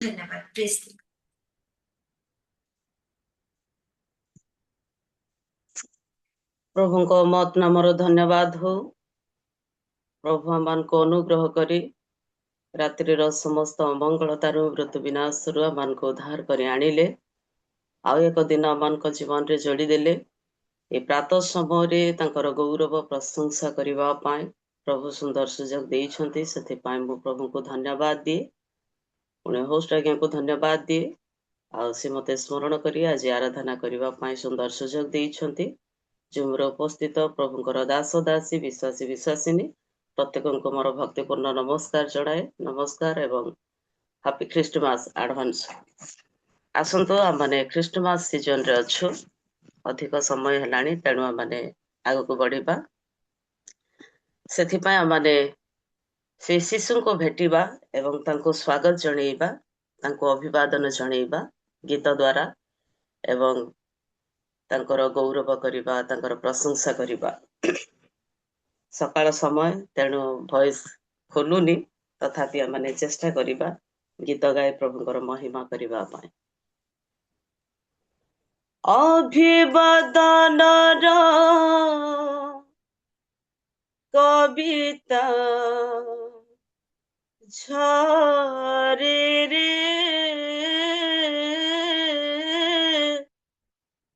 धन्यवाद। Praise the Lord. प्रभु को मत नामर धन्यवाद हो। प्रभु आम को अनुग्रह करी रात्रि समस्त अमंगलतार मृत्यु विनाश आम को उद्धार कर आनिले आउ एक दिन आम जीवन रे जोड़ीदेले। ये प्रातः समय तांकर गौरव प्रशंसा करने प्रभु सुंदर सुजोग देइछंती, सेथिपाई मु प्रभु को धन्यवाद दिए। पुणे होस्ट आज्ञा को धन्यवाद दिए। आ से मते स्मरण करी आज आराधना करने सुंदर सुजोग देइछंती। जुमर उपस्थित प्रभुंकर दास दासी विश्वासी विश्वासिनी प्रत्येक मोर भक्तिपूर्ण नमस्कार जनाए। नमस्कार एवं हैप्पी क्रिसमस एडवांस। आसंतो आम माने क्रिसमस सीजन रे अच्छु। अधिक समय हेलानी तेणु आम माने आग को बढ़िबा। सेथिपाई आम माने से शिशु को भेटिबा एवं तांको स्वागत जणेबा, तांको अभिवादन जणेबा गीत द्वारा एवं तांकर गौरव करिबा, तांकर प्रशंसा करिबा। सकाळ समय तेणु भॉइस खोलुनी, तथापि आम चेष्टा करिबा गीत गाए प्रभुंकर महिमा करिबा पाए। अभिवादन कविता झरे रे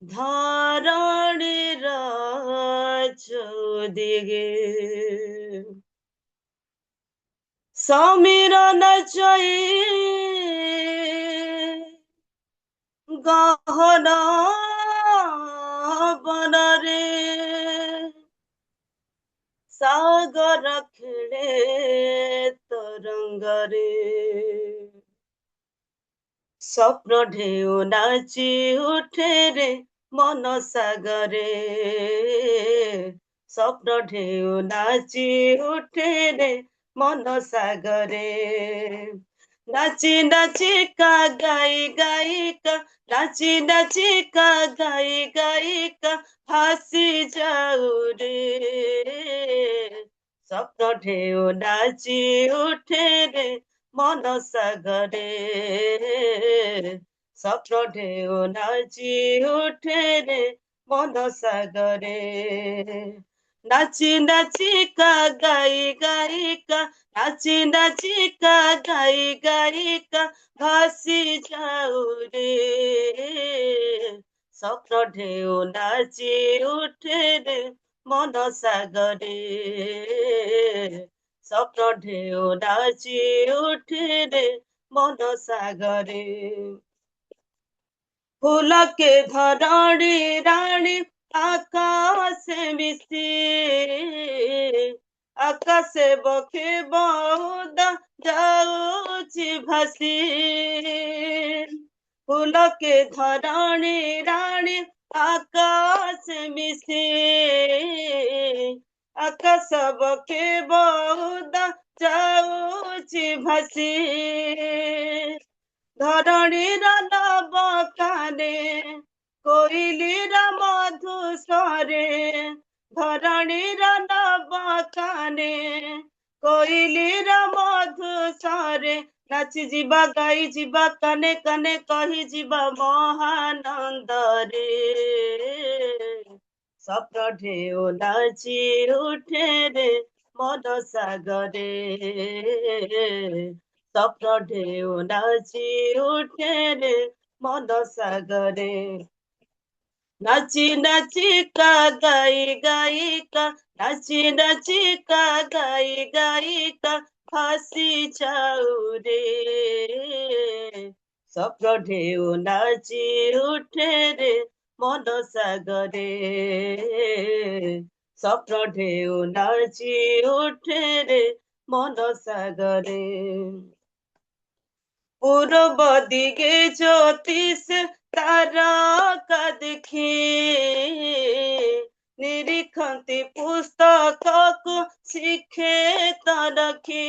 धरणीर चौदिगे समीरण चई गहन बनरे सागर खेले तरंगरे स्वप्न ढेउ नाची उठे रे मन सागरे स्वप्न ढेउ नाची उठे रे मन सागरे नाची नाची का गाई गायिका नाची नाची का गाई गायिका फांसी जाऊ रे स्वप्न ढेउ नाची उठे रे मन सागरे स्वप्न ढेउ नाची उठे रे मन सागरे नाची नाची का गाई गायिका नाची नाची का गाई गायिका भासी जाऊ रे स्वप्न ढेउ नाची उठे रे मन सागरे स्वप्न ढेउ नाची उठे रे मन सागरे फूल के धरणी रानी आकाश मिशी आकाश बखे बहुत जाऊची भासी फूल के धरणी रानी आकाश मिशी आकाश बखे बहुत जाऊची भासी धरणीर नव काने कोइलीर मधु स्वरे धरणीर नव काने कोइलीर मधु स्वरे नाची जीवा गाई जीवा काने काने कही जीवा महानंद रे स्वप्न ढेउ नाची उठे रे मन सागरे स्वप्न ढेउ नाची उठे रे मन सागरे नाची नाची का गाई गायिका नाची नाची का गाई गायिका फांसी जाऊ रे स्वप्न ढेउ नाची उठे रे मन सागरे स्वप्न ढेउ नाची उठे रे मन सागरे पूर्व दिगे ज्योतिष तारका देखी निरीखंती पुस्तक को शिखे रखी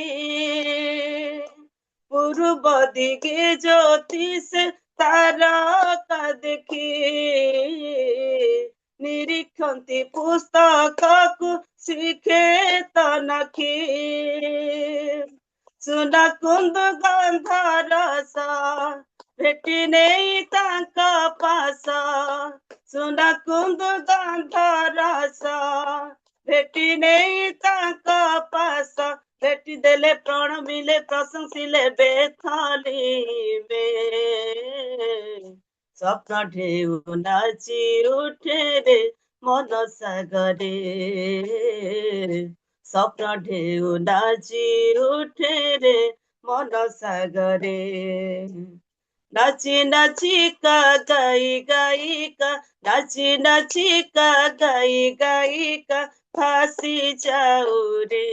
पूर्व दिगे ज्योतिष तारका देखी निरीखंती पुस्तक को शिखे नखी ସୁନା କୁନ୍ଦୁ ଗନ୍ଧ ରସ ଭେଟି ନେଇ ତାଙ୍କ ପାଶ ସୁନା କୁନ୍ଦୁ ଗନ୍ଧ ରସ ଭେଟି ନେଇ ତାଙ୍କ ପାଶ ଭେଟି ଦେଲେ ପ୍ରଣ ମିଲେ ପ୍ରଶଂସିଲେ ବେଥଲିବେ ସ୍ୱପ୍ନ ଢେଉ ନାଚି ଉଠେ ରେ ମନ ସାଗରେ ସ୍ୱପ୍ନ ଢେଉ ନାଚି ଉଠେ ରେ ମନ ସାଗରେ नाची नाची का गाई गाई का नाची नाची का गाई गाई का फांसी जाऊ रे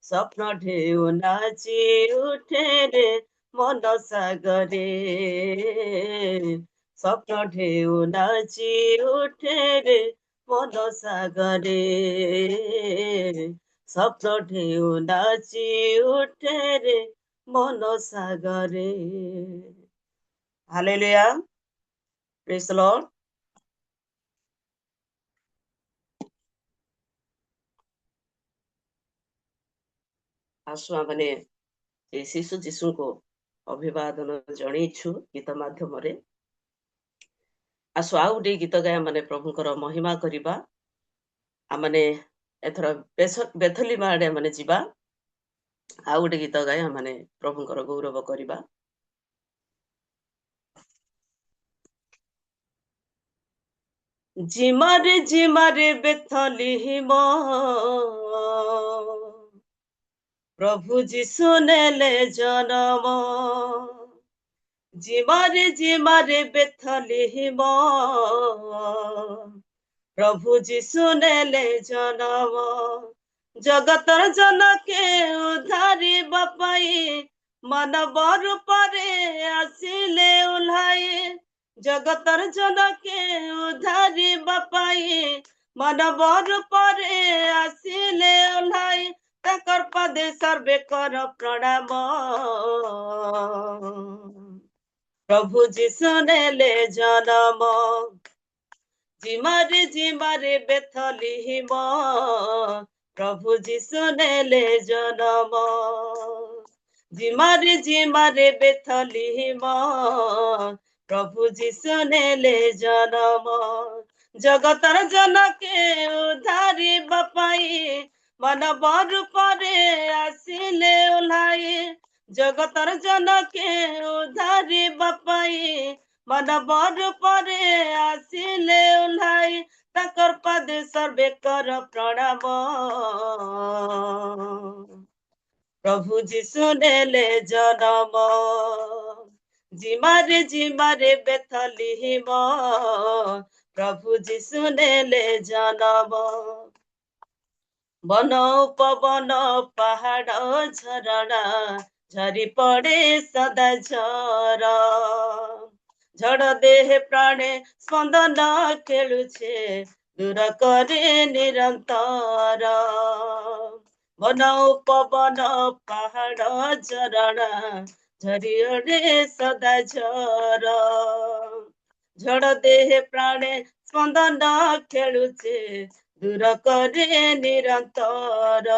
स्वप्न ढेउ नाची उठे रे मन सागरे स्वप्न ढेउ नाची उठे रे मन सागरे स्वप्न ढेउ नाची उठे रे মনো সাগরে হালেলুয়া প্রেজ দ্য লর্ড ଆସୁ ଆମେ ଏ ଶିଶୁ ଯୀଶୁଙ୍କୁ ଅଭିବାଦନ ଜଣେଇଛୁ ଗୀତ ମାଧ୍ୟମରେ ଆସୁ ଆଉ ଗୋଟେ ଗୀତ ଗାଇ ମାନେ ପ୍ରଭୁଙ୍କର ମହିମା କରିବା ଆମେ ଏଥର ବେଥଲିମା ଆଡେ ମାନେ ଯିବା ଆଉ ଗୋଟେ ଗୀତ ଗାଇ ଆମେ ପ୍ରଭୁଙ୍କର ଗୌରବ କରିବା ଜିମାରେ ବେଥଲିମ प्रभु जीशु नेले जन्म जिमारे बेथलिम प्रभु जीशु नेले जन्म जगतर जनके उद्धारी बापाई मानव रूपरे आसिले उल्हाई जगतर जनके उद्धारी बापाई मानव रूपरे आसिले उल्हाई ताकर पदे सर्वे कर प्रणाम प्रभु जीशु नेले जन्म जिमारे बेथलिम प्रभु जीशु नेले जन्म जिमारे बेथलिम प्रभु जीशु नेले जन्म जगतर जनके उद्धारी बापाई मानव रूपरे आसिले उल्हाई जगतर जनके उद्धारी बापाई मानव रूपरे आसिले उल्हाई ताकर पदे सर्वे कर प्रणाम प्रभु जीशु नेले जन्म जिमारे बेथलिम प्रभु जीशु नेले जन्म बन पवन पहाड़ झरणा झरी पड़े सदा झर झड़ देह प्राणे स्पंदन खेलुछे दूर करे निरंतर बन पवन पहाड़ झरणा झरी ओडे सदा झर झड़ देह प्राणे स्पंदन खेलुछे दूर करे निरंतर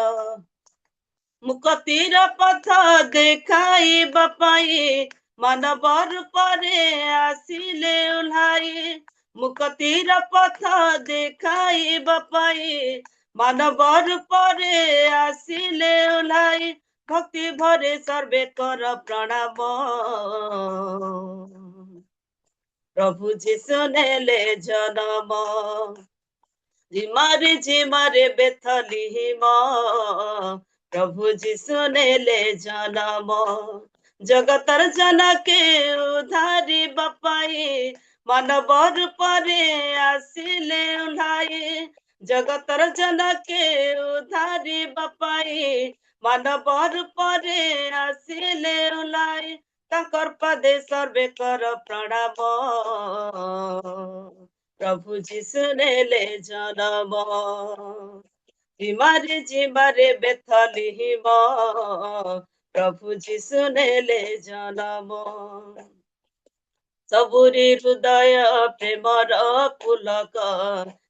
मुक्तिर पथ देखाई बापाई मानव रूपरे आसिले उल्हाई मुक्तिर पथ देखाई बापाई मानव रूपरे आसिले उल्हाई भक्ति भरे सर्वे कर प्रणाम प्रभु जीशु नेले जन्म जिमारे बेथलिम प्रभु जीशु नेले जन्म जगतर जनके उद्धारी बापाई मानव रूपरे आसिले उल्हाई जगतर जनके उद्धारी बापाई मानव रूपरे आसिले उल्हाई ताकर पदे सर्वे कर प्रणाम प्रभु जीशु नेले जन्म जिमारे बेथलिम प्रभु जीशु नेले जन्म सबुरी हृदय प्रेमर पुलक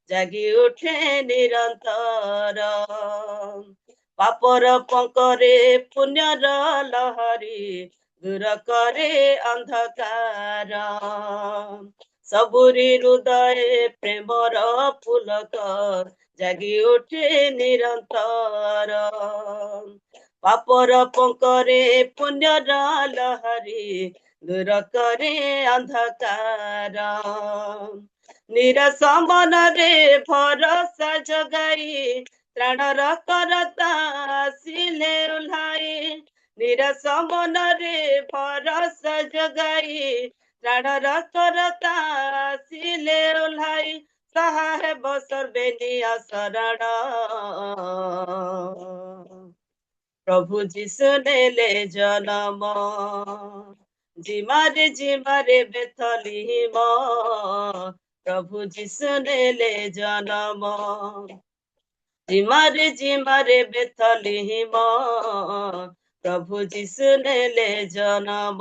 जागी उठे निरंतर पापर पंकरे पुण्यर लहरी दूर करे अंधकार सबुरी हृदय प्रेमर पुलक जागी उठे निरंतर पापर पंकरे पुण्यर लहरी दूर करे अंधकार निराश मନରେ भरोसा जगाई त्राणर करता ଆସିଲେ ଓହ୍ଲାଇ ନିରାଶ ମନରେ ଭରସା ଜଗାଇ ପ୍ରାଣର କରତା ଆସିଲେ ଓହ୍ଲାଇ ସାହା ହେବ ସର୍ବେ ନିଆ ଶରଣ प्रभु जिसु नेले जन्म जिमारे बेथलीम प्रभु जिसु नेले जन्म जिमारे बेथलीम प्रभु जिसु नेले जन्म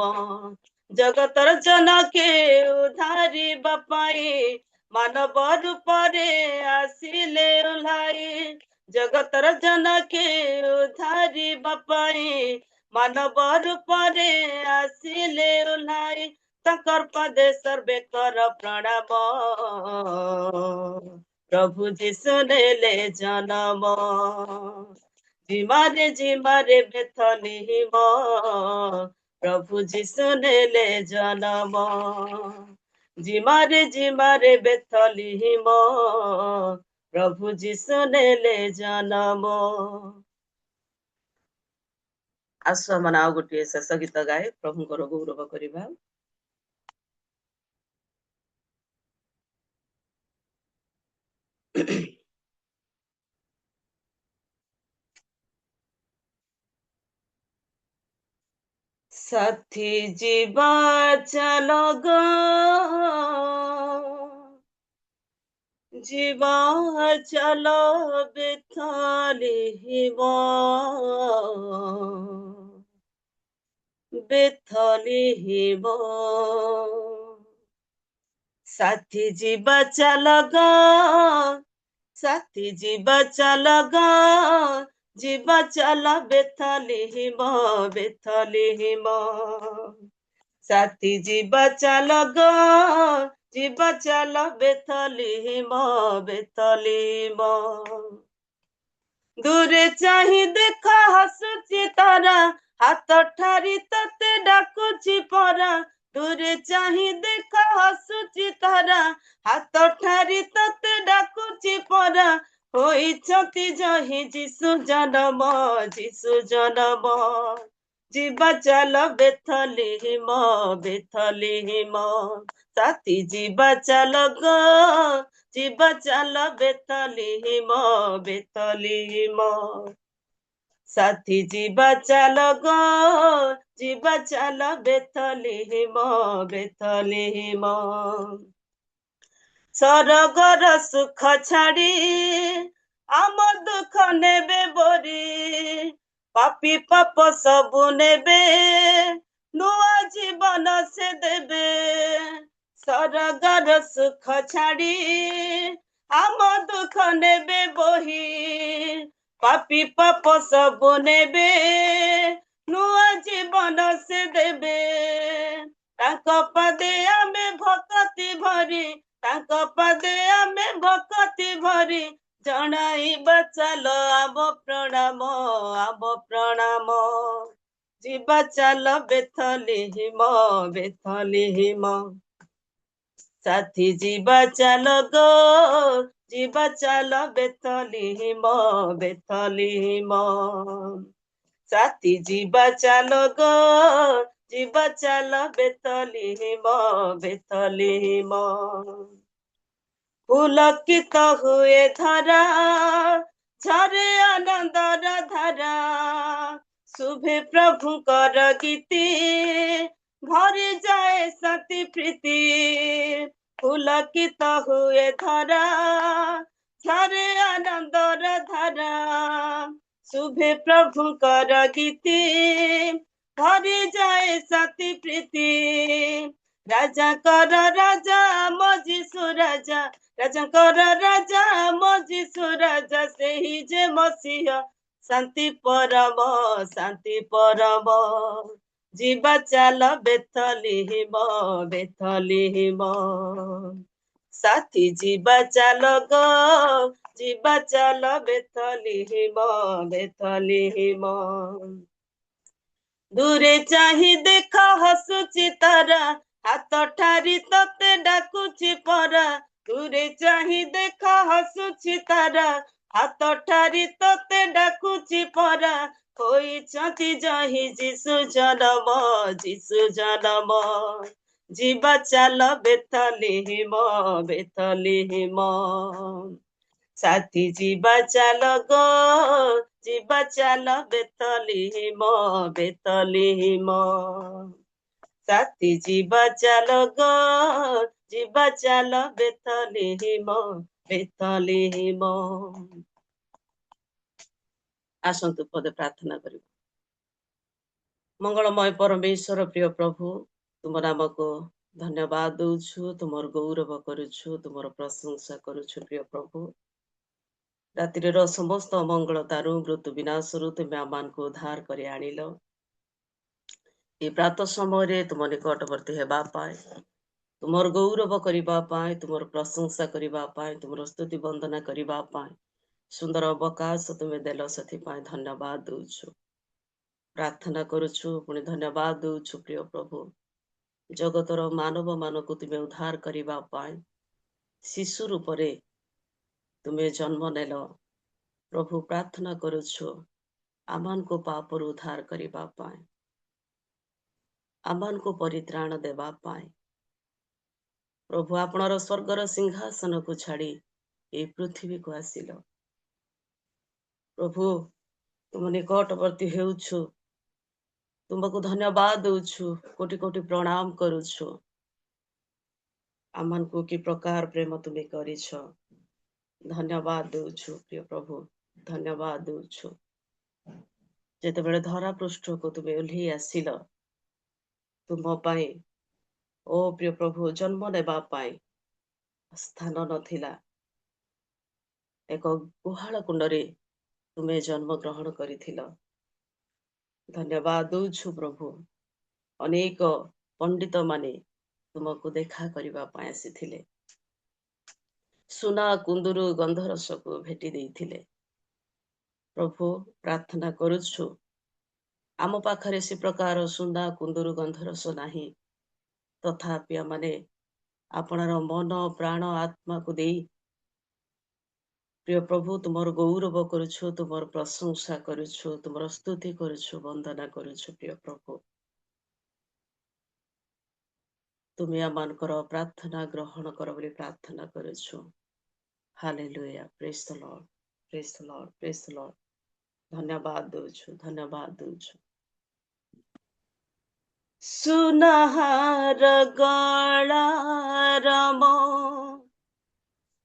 जगतर जनके उधारी बापाई मानव रूपरे आसिले ओह्लाई जगतर जनके उधारी बापाई मानव रूपरे आसिले ओह्लाई तकर पदे सर्वे कर प्रणाम प्रभु जिसु नेले जन्म जिमारे बेथलीम प्रभु जिसु नेले जन्म जिमारे बेथलीम प्रभु जिसु नेले जन्म आसु आम आउ गोटे शेष गीत गाए प्रभुंकर गौरव करवा साथी जीवा चलो गो जीवा चलो बेथलीम साथी जीवा चलो गो साथी जीवा चलो गो जीवा चलो बेथलीम साथी जीवा चलो गो जीवा चलो बेथलीम दूरे चाही देखा हसुची तारा हाथ ठारी तते डाकुची परा दूरे चाही देखा हसुची तारा हाथ ठारी तते डाकुची परा होइछति जहि जिसु जन्म जीवा चल बेथलीम साथी जीवा चल गो जीवा चल बेथलीम साथी जीवा चल गो जीवा चल बेथलीम सरगर सुख छाड़ी आम दुख नेबे बोरी पापी पाप सबु नेबे नुआ जीवन से देबे सरगर सुख छाड़ी आम दुख नेबे बोही पापी पाप सबु नेबे नुआ जीवन से देबे ताको पदे आमे भक्ति भरी ताको पदे आमे भक्ति भरी जनाइबा चल आम प्रणाम जीवा चल बेथलीम साथी जीवा चल गो जीवा चल बेथलीम साथी जीवा चल गो जीवा चल बेथलीम पुलकित हुए धरा झरे आनंदर धारा शुभे प्रभुकर गीति भरी जाए सती प्रीति पुलकित हुए धरा झरे आनंदर धारा शुभे प्रभुकर गीति भरी जाए सती प्रीति राजा कर राजा मजिसु राजा राजा कर राजा मजिसु राजा से ही जे मसीह शांति परम जीवा चाल बेथलिहिम बेथलिहिम साथी जीवा चाल गो जीवा चाल बेथलिहिम बेथलिहिम दूरे चाही देखा हसुची तारा हाथ ठारी तते डाकुची परा दूरे चाही देखा हसुची तारा हाथ ठारी तते डाकुची परा ହୋଇଛନ୍ତି ଜହି ଯିଶୁ ଜନମ ଯିବା ଚାଲ ବେଥଲିହିମ ବେଥଲିହିମ साथी जीवा चाल गो जीवा चाल बेथलिहिम बेथलिहिम साथी जीवा चाल गो जीवा चाल बेथलिहिम बेथलिहिम आसंतु पदे प्रार्थना करिब मंगलमय परमेश्वर प्रिय प्रभु तुम नाम को धन्यवाद दौछु तुमर गौरव करुछु तुमर प्रशंसा करुछु प्रिय प्रभु रातिर समस्त अमंगलतारू मृत्यु विनाशरू तुम आम को उद्धार कर आनिल ये प्रातः समय तुम निकटवर्ती हेबा पाए तुमर गौरव करने तुमर प्रशंसा करने तुमर स्तुति वंदना करने सुंदर अवकाश तुम्हें देल से धन्यवाद दौछु प्रार्थना करुछु पुणी धन्यवाद दौछु प्रिय प्रभु जगतर मानव मान को तुम्हें उद्धार करने शिशु रूप तुम्हें जन्म नेल प्रभु प्रार्थना करुछु आमान को पापर उद्धार करने आमान को परित्राण देवा पाए प्रभु आपणर स्वर्गर सिंहासन को छाड़ी ये पृथ्वी को आसिल प्रभु तुम निकटवर्ती हेउछु तुमको धन्यवाद दौछु कोटि कोटि प्रणाम करुछु आमान को कि प्रकार प्रेम तुम्हें करिछ धन्यवाद दौछु प्रिय प्रभु धन्यवाद दौछु जेते बेले धरा पृष्ठ को तुम्हें ओल्ही आसिल तुम पाई ओ प्रिय प्रभु जन्म नेबा पाई स्थान नथिला एक गुहाल कुंडरे तुम्हें जन्म ग्रहण करिथिल धन्यवाद दौछु प्रभु अनेक पंडित माने तुमको देखा करबा पाए आसीथिले सुना कुंदुरु गंधरस को भेटी देइथिले प्रभु प्रार्थना करुछु आम पाखरे से प्रकार सुना कुंदुरु गंधरस नाही तथापि माने आपणर मन प्राण आत्मा को देई प्रिय प्रभु तुमर गौरव करुछु तुमर प्रशंसा करुछु तुमर स्तुति करुछु वंदना करुछु प्रिय प्रभु तुम्हें आमानकर प्रार्थना ग्रहण कर बोली प्रार्थना करुछु hallelujah praise the lord praise the lord praise the lord धन्यवाद दौछु सुनहार गला रम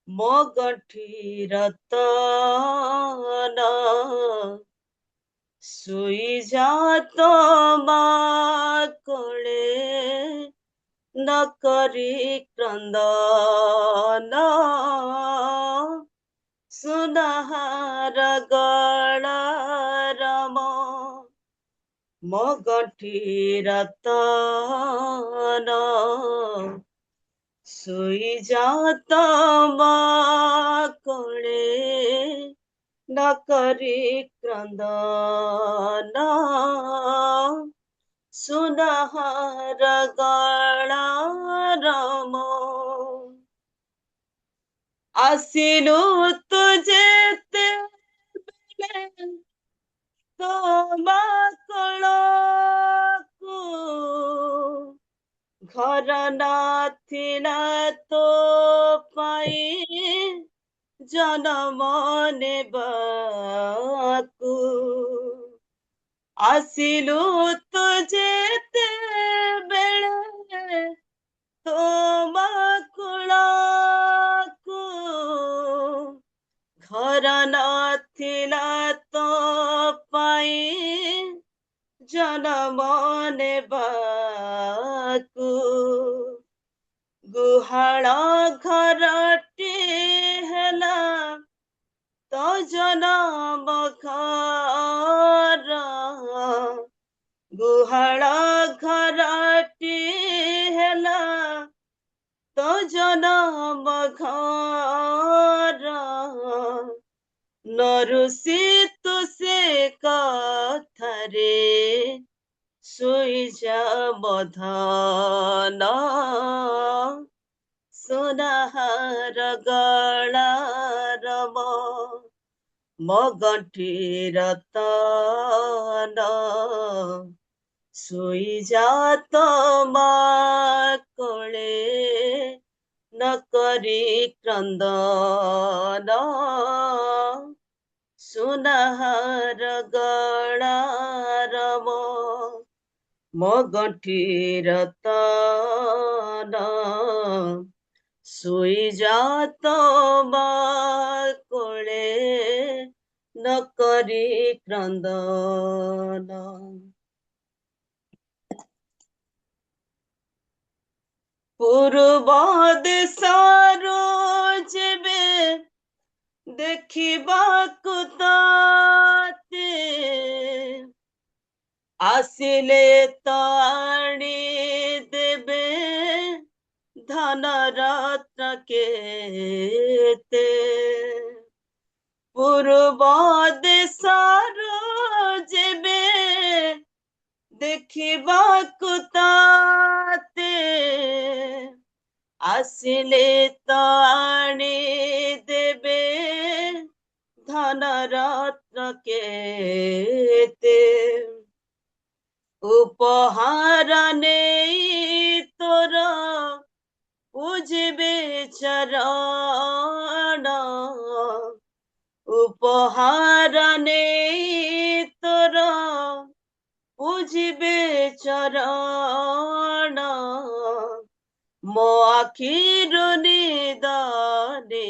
मो गंठी रतन सुई जात कोले न करी क्रंदन सुनहार गला रम मो गंठी रतन सुई जात कोले न करी क्रंदन सुनहार गला रम आसिलु तुझे तोमा कळकु घर नाथिला तो पाई जन्म नेबाकु आसिलु तुझे बेले तोमा कळकु घर नाथिला तो पाई जन्म नेबाकु गुहाळ घरटी हेला तो ଜନମ ଘର ଗୁହାଳ ଘରଟି ହେଲା ତୋ ଜନମ ଘର ନରୁଷି ତୁ ସେ କଥାରେ ଶୋଇଯା ବଧନ ସୁନାହାର ଗଳାର ମୋ ଗଣ୍ଠି ରତନ ଶୋଇଯା ତମ କୋଳେ ନ କରି କ୍ରନ୍ଦନ ସୁନାହାର ଗଳାର ମୋ ଗଣ୍ଠି ରତନ ଶୋଇଯା ତମ କୋଳେ ନ କରି କ୍ରନ୍ଦନ। ପୂର୍ବ ଦେଶରୁ ଯେବେ ଦେଖିବାକୁ ତତେ ଆସିଲେ ତ ଆଣି ଦେବେ ଧନ ରତ୍ନ କେତେ। ପୂର୍ବ ଦେଶରୁ ଯେବେ ଦେଖିବାକୁ ତତେ ଆସିଲେ ତ ଆଣି ଦେବେ ଧନ ରତ୍ନ କେତେ। ଉପହାର ନେଇ ତୋର ପୂଜିବେ ଚରଣ ଉପହାର ନେଇ ତୋର ପୂଜିବେ ଚରଣ ମୋ ଆଖିରୁ ନିଦନେ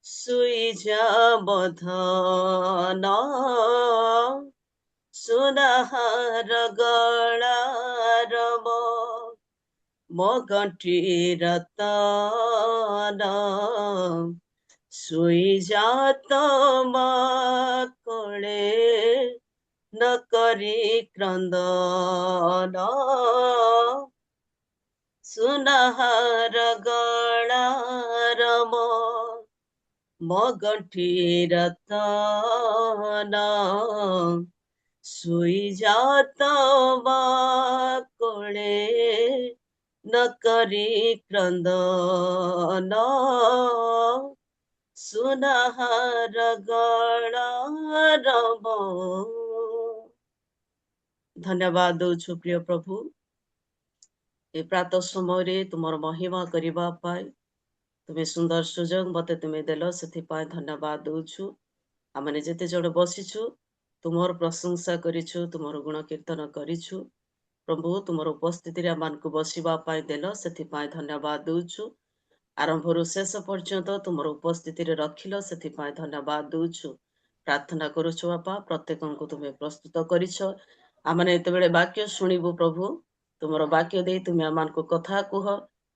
ଶୋଇଯା ବଧନ ସୁନାହାର ଗଳାର ମୋ ଗଣ୍ଠି ରତନ ଶୋଇଯା ତମ କୋଳେ ନ କରି କ୍ରନ୍ଦନ ସୁନାହାର ଗଳାର ମୋ ଗଣ୍ଠି ରତନ ଶୋଇଯା ତମ କୋଳେ ନ କରି କ୍ରନ୍ଦନ ସୁନାହାର ଗଳାର ଧନ୍ୟବାଦ ଦଉଛୁ ପ୍ରିୟ ପ୍ରଭୁ ଏ ପ୍ରାତଃ ସମୟରେ ତୁମର ମହିମା କରିବା ପାଇଁ ତୁମେ ସୁନ୍ଦର ସୁଯୋଗ ମତେ ତୁମେ ଦେଲ ସେଥିପାଇଁ ଧନ୍ୟବାଦ ଦଉଛୁ। ଆମେ ଯେତେ ଜଣ ବସିଛୁ ତୁମର ପ୍ରଶଂସା କରିଛୁ ତୁମର ଗୁଣ କୀର୍ତ୍ତନ କରିଛୁ ପ୍ରଭୁ ତୁମର ଉପସ୍ଥିତିରେ ଆମମାନଙ୍କୁ ବସିବା ପାଇଁ ଦେଲ ସେଥିପାଇଁ ଧନ୍ୟବାଦ ଦଉଛୁ। ଆରମ୍ଭରୁ ଶେଷ ପର୍ଯ୍ୟନ୍ତ ତୁମର ଉପସ୍ଥିତିରେ ରଖିଲ ସେଥିପାଇଁ ଧନ୍ୟବାଦ ଦଉଛୁ। ପ୍ରାର୍ଥନା କରୁଛୁ ବାପା ପ୍ରତ୍ୟେକଙ୍କୁ ତୁମେ ପ୍ରସ୍ତୁତ କରିଛ ଆମେ ଯେତେବେଳେ ବାକ୍ୟ ଶୁଣିବୁ ପ୍ରଭୁ ତୁମର ବାକ୍ୟ ଦେଇ ତୁମେ ଆମମାନଙ୍କୁ କଥା କୁହ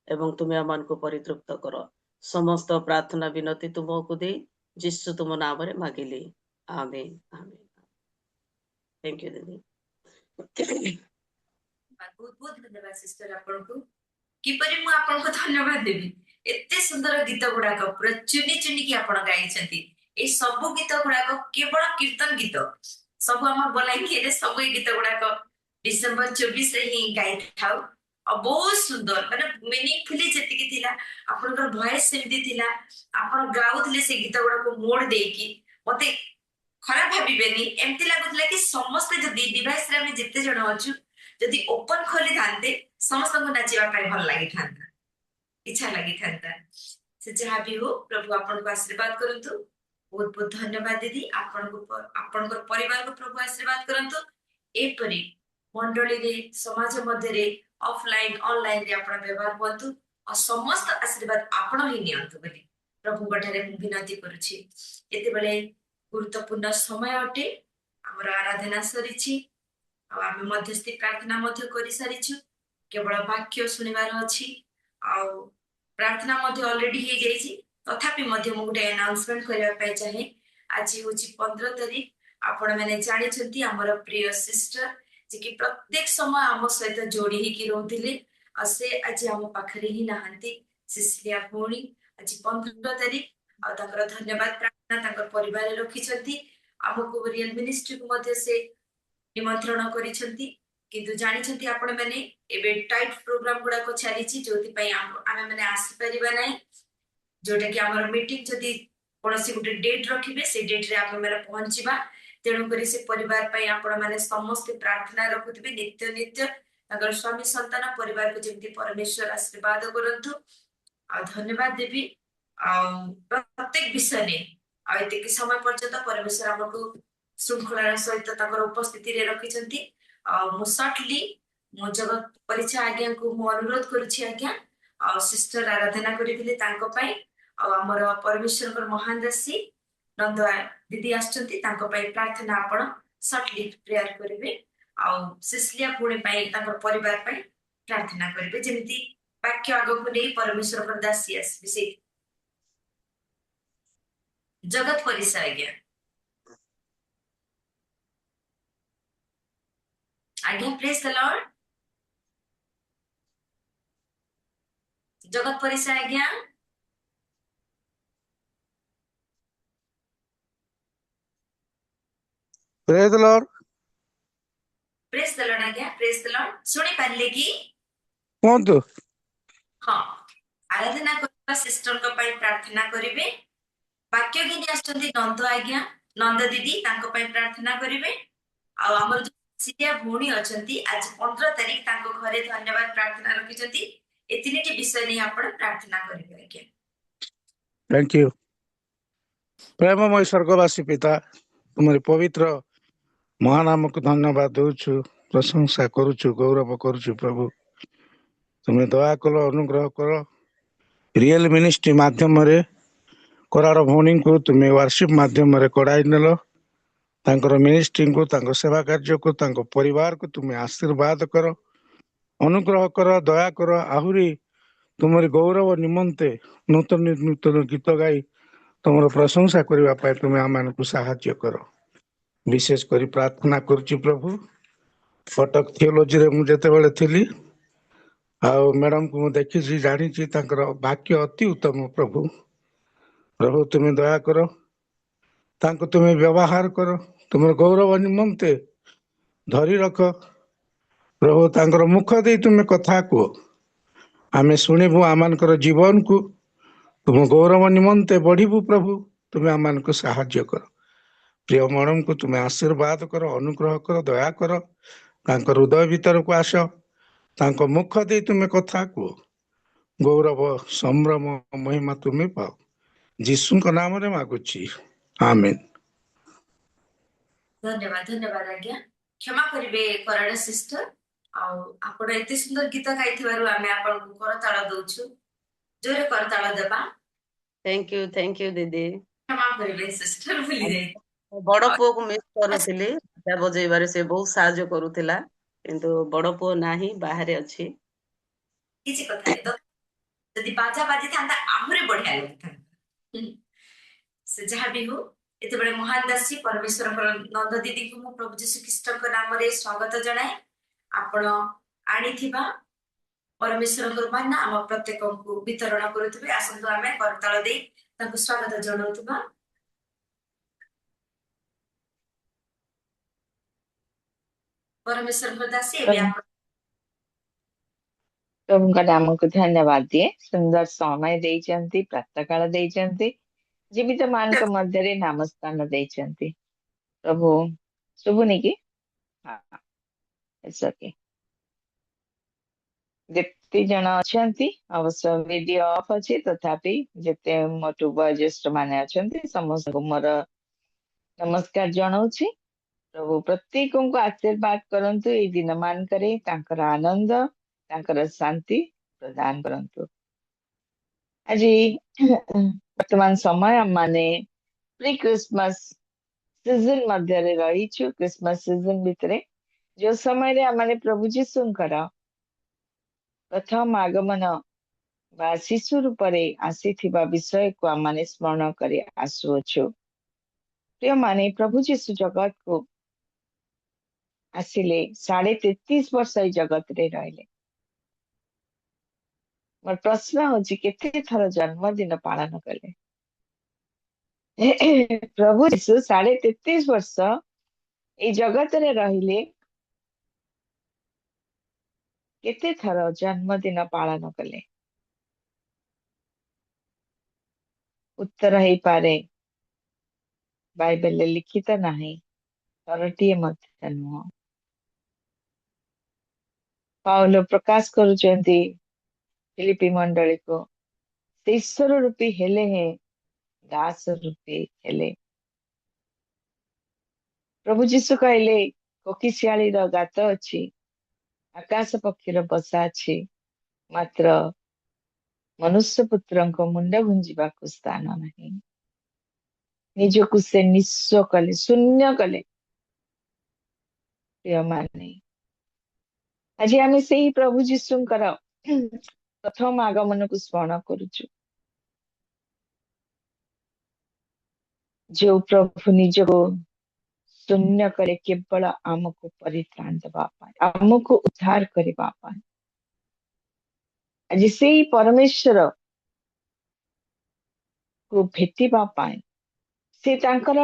ଏବଂ ତୁମେ ଆମମାନଙ୍କୁ ପରିତୃପ୍ତ କର ସମସ୍ତ ପ୍ରାର୍ଥନା ବିନତି ତୁମକୁ ଦେଇ ଯୀଶୁ ତୁମ ନାମରେ ମାଗିଲି ଆମେନ୍ ଆମେନ୍। थैंक यू दीदी। बहुत बहुत धन्यवाद सिस्टर आपको किपरि मु आपनको धन्यवाद देबी एते सुंदर गीत गुडाक पूरा चुनी चुनी की आपण गाइछंती ए सब गीत गुडाक केवल कीर्तन गीत सब हमर बलांगीर रे सब गीत गुडाक डिसेंबर 24 रे ही गाइ थाउ और बहुत सुंदर माने मीनिंगफुली जति की थिला आपनकर वॉइस सेमती थिला आपण गाउतले से गीत गुडाक मोड देकी मते खराब भाबिबेनी एमती लागुतला कि समस्त जदी डिवाइस रे हम जिते जण अछु जदि ओपन खोली थांते समस्त को नाचिबा पाई भल लागि थांता इच्छा लागि थांता से जहा भी हो प्रभु आपन को आशीर्वाद करंतु बहुत बहुत धन्यवाद दीदी आपन को परिवार को प्रभु आशीर्वाद करंतु एपरी मंडली रे समाज मध्य रे ऑफलाइन ऑनलाइन रे आपण व्यवहार करंतु और समस्त आशीर्वाद आपण ही नियंतु बोली प्रभु गठारे मु विनती करूची एते बेले गुरुत्वपूर्ण समय अटे हमर आराधना सरीची आम मध्यस्थी प्रार्थना मध्य करि सारिछु केवल वाक्य सुनिबार अछि आ प्रार्थना मध्य ऑलरेडी हे जाइछि तथापि मध्य मु गोटे अनाउंसमेंट करबा पई चाहे आज होची 15 तारीख आपण माने जानि छथि हमर प्रिय सिस्टर जे कि प्रत्येक समय हम सहित जोड़ी ही की रहउथिले आ से आज हम पाखरे ही नाहंती सिसिलिया भोणी आज 15 तारीख आ ताकर धन्यवाद प्रार्थना ताकर परिवार रखी छथि हमको रियल मिनिस्ट्री को मध्य से निमंत्रण करिसंती किंतु जानि छथि आपण माने एबे टाइट प्रोग्राम गुडा को चलीछि जोति पई आमे माने आसी परिबा नै जोटा कि हमर मीटिंग जदि कोनोसी गुटे डेट रखिबे से डेट रे आपण मेरे पहुंचीबा तेणु करी से परिवार पई आपण माने समस्त प्रार्थना रखुथिबे नित्य नित्य अगर स्वामी संतान परिवार को जेमति परमेश्वर आशीर्वाद करंतु आ धन्यवाद देवी आ प्रत्येक विषय ने आ एते समय पर्यंत परमेश्वर हमको श्रृंखलार सहित ताकर उपस्थिति रे रखिछंती मु शॉर्टली मु जगत परिचय आज्ञा को मु अनुरोध करूछि आज्ञा आ सिस्टर आराधना करिथिले तांको पई आ हमर परमेश्वर महान दासी नंदा दीदी आछंती तांको पई प्रार्थना आपण शॉर्टली प्रेयर करिवे आ सिसलिया पुणे पई तांको परिवार पई प्रार्थना करिवे जेमिति वाक्य आगो को नै परमेश्वर दासी आस विषय जगत परिचय आज्ञा आज्ञा प्रेज द लॉर्ड जगत परिचय आज्ञा प्रेज द लॉर्ड आज्ञा प्रेज द लॉर्ड सुनी पारले की कोंतु हाँ आराधना करबा सिस्टर को पई प्रार्थना करिवे वाक्य गिनी आछंती नंद आज्ञा नंद दीदी तांको पई प्रार्थना करिवे आ हमर सिया भोणी अछंती आज 15 तारीख तांको घरे धन्यवाद प्रार्थना रखिछंती एतिनेटी विषय नै आपण प्रार्थना करिवे आज्ञा थैंक यू प्रेममय स्वर्गवासी पिता तुम्हारे पवित्र महानाम को धन्यवाद दूछु प्रशंसा करूछु गौरव करूछु प्रभु तुम्हें दया करो अनुग्रह करो रियल मिनिस्ट्री माध्यम रे करार भौणी को तुम्हें वर्शिप माध्यम रे कड़ाई नेल तांकर मिनिस्ट्री को तांकर सेवा कार्य को तांकर परिवार को तुम्हें आशीर्वाद करो अनुग्रह करो दया करो आहुरी तुम्हारे गौरव निमंते नूतन नूतन गीत गाई तुम प्रशंसा करने तुम्हें आम को साहाय्य कर विशेष कर प्रार्थना करुच्ची प्रभु कटक थियोलॉजी रे मुझे थी मैडम को मुझे देखी जानी वाक्य अति उत्तम प्रभु प्रभु तुम्हें दया कर तांको तुम्हें व्यवहार कर तुम गौरव निमंते धरी रख प्रभु तांकर मुख दे तुम्हें कथा कह आमे शुणु आम जीवन को तुम गौरव निमंते बढ़ू प्रभु तुम्हें आम को साहाय्य कर प्रिय मैडम को तुम्हें आशीर्वाद कर अनुग्रह कर दया कर तांकर हृदय भीतर को आस तांको मुख दे तुम्हें कथा कह गौरव संभ्रम महिमा तुम्हें पाओ जीसु नाम रे मागुची आमेन धन्यवाद धन्यवाद आज्ञा क्षमा करिवे कराडा सिस्टर आ आपण एते सुंदर गीत गाइथिबारु आमे आपण को करताळ दउछु जोरे करताळ देबा थैंक यू दीदी क्षमा करिवे सिस्टर भूली जाई बड़ पुओ को मिस करूथिली बाजा बजेबारे से बहुत साहाय्य करूथिला किंतु बड़ पुओ नाही बाहरे अछि किछि कथा नै तो यदि बाजा बाजी थांता आहुरे बढ़िया लगता से जहाँ भी हो एते बड़े महान दासी परमेश्वर नंद दीदी को मु प्रभु यीशु ख्रीष्ट को नाम रे स्वागत जणाए आपण आनिथिबा परमेश्वर माना हम प्रत्येक को वितरण करूथिबे आसंतु आमे करताळ दे ताको स्वागत जणाउथिबा परमेश्वर दासी एबे आपण प्रभुଙ୍କ नामକୁ ଧନ୍ୟବାଦ ଦିଏ ସୁନ୍ଦର ସମୟ ଦେଇଛନ୍ତି ପ୍ରାତଃ କାଳ ଦେଇଛନ୍ତି ଜୀବିତ ମାନଙ୍କ ମଧ୍ୟରେ ନାମ ସ୍ଥାନ ଦେଇଛନ୍ତି ପ୍ରଭୁ ଶୁଭୁନି କି ଇଟ୍ସ ଓକେ ଯେତେ ଜଣ ଅଛନ୍ତି ଅବଶ୍ୟ ଭିଡିଓ ଅଫ୍ ଅଛି ତଥାପି ଯେତେ ମୋଠୁ ବୟୋଜ୍ୟେଷ୍ଠ ମାନେ ଅଛନ୍ତି ସମସ୍ତଙ୍କୁ ମୋର ନମସ୍କାର ଜଣାଉଛି ପ୍ରଭୁ ପ୍ରତ୍ୟେକଙ୍କୁ ଆଶୀର୍ବାଦ କରନ୍ତୁ ଏଇ ଦିନ ମାନଙ୍କରେ ତାଙ୍କର ଆନନ୍ଦ ତାଙ୍କର ଶାନ୍ତି ପ୍ରଦାନ କରନ୍ତୁ ଆଜି ବର୍ତ୍ତମାନ ସମୟ ମାନେ ପ୍ରି କ୍ରିସମାସ ସିଜନ ମଧ୍ୟରେ ରହିଛୁ କ୍ରିସମାସ ସିଜନ ଭିତରେ ଯୋଉ ସମୟରେ ଆମେ ପ୍ରଭୁ ଯୀଶୁଙ୍କର ପ୍ରଥମ ଆଗମନ ବା ଶିଶୁ ରୂପରେ ଆସିଥିବା ବିଷୟକୁ ଆମମାନେ ସ୍ମରଣ କରି ଆସୁଅଛୁ। ପ୍ରିୟମାନେ, ପ୍ରଭୁ ଯୀଶୁ ଜଗତକୁ ଆସିଲେ, 33.5 ବର୍ଷ ଏଇ ଜଗତରେ ରହିଲେ। ମୋର ପ୍ରଶ୍ନ ହଉଛି, କେତେ ଥର ଜନ୍ମଦିନ ପାଳନ କଲେ? ପ୍ରଭୁ ଯୀଶୁ 33.5 ବର୍ଷ ଏଇ ଜଗତରେ ରହିଲେ, କେତେ ଥର ଜନ୍ମଦିନ ପାଳନ କଲେ? ଉତ୍ତର ହେଇପାରେ ବାଇବେଲରେ ଲିଖିତ ନାହିଁ, ଥରଟିଏ ମଧ୍ୟ ନୁହଁ। ପାଉଲ ପ୍ରକାଶ କରୁଛନ୍ତି ଫିଲିପି ମଣ୍ଡଳୀକୁ, ସେ ଈଶ୍ୱର ରୂପୀ ହେଲେ ହେଁ ଦାସ ରୂପୀ ହେଲେ। ପ୍ରଭୁ ଯୀଶୁ କହିଲେ, କୋକିଶିଆଳିର ଗାତ ଅଛି, ଆକାଶ ପକ୍ଷୀର ବସା ଅଛି, ମାତ୍ର ମନୁଷ୍ୟ ପୁତ୍ରଙ୍କ ମୁଣ୍ଡ ଗୁଞ୍ଜିବାକୁ ସ୍ଥାନ ନାହିଁ। ନିଜକୁ ସେ ନିଃସ୍ୱ କଲେ, ଶୂନ୍ୟ କଲେ। ପ୍ରିୟମାନେ, ଆଜି ଆମେ ସେଇ ପ୍ରଭୁ ଯୀଶୁଙ୍କର ପ୍ରଥମ ଆଗମନକୁ ସ୍ମରଣ କରୁଛୁ, ଯୋଉ ପ୍ରଭୁ ନିଜକୁ ଶୂନ୍ୟ କରେ କେବଳ ଆମକୁ ପରିତ୍ରାଣ ଦେବା ପାଇଁ, ଆମକୁ ଉଦ୍ଧାର କରିବା ପାଇଁ। ଆଜି ସେଇ ପରମେଶ୍ୱର କୁ ଭେଟିବା ପାଇଁ ସେ ତାଙ୍କର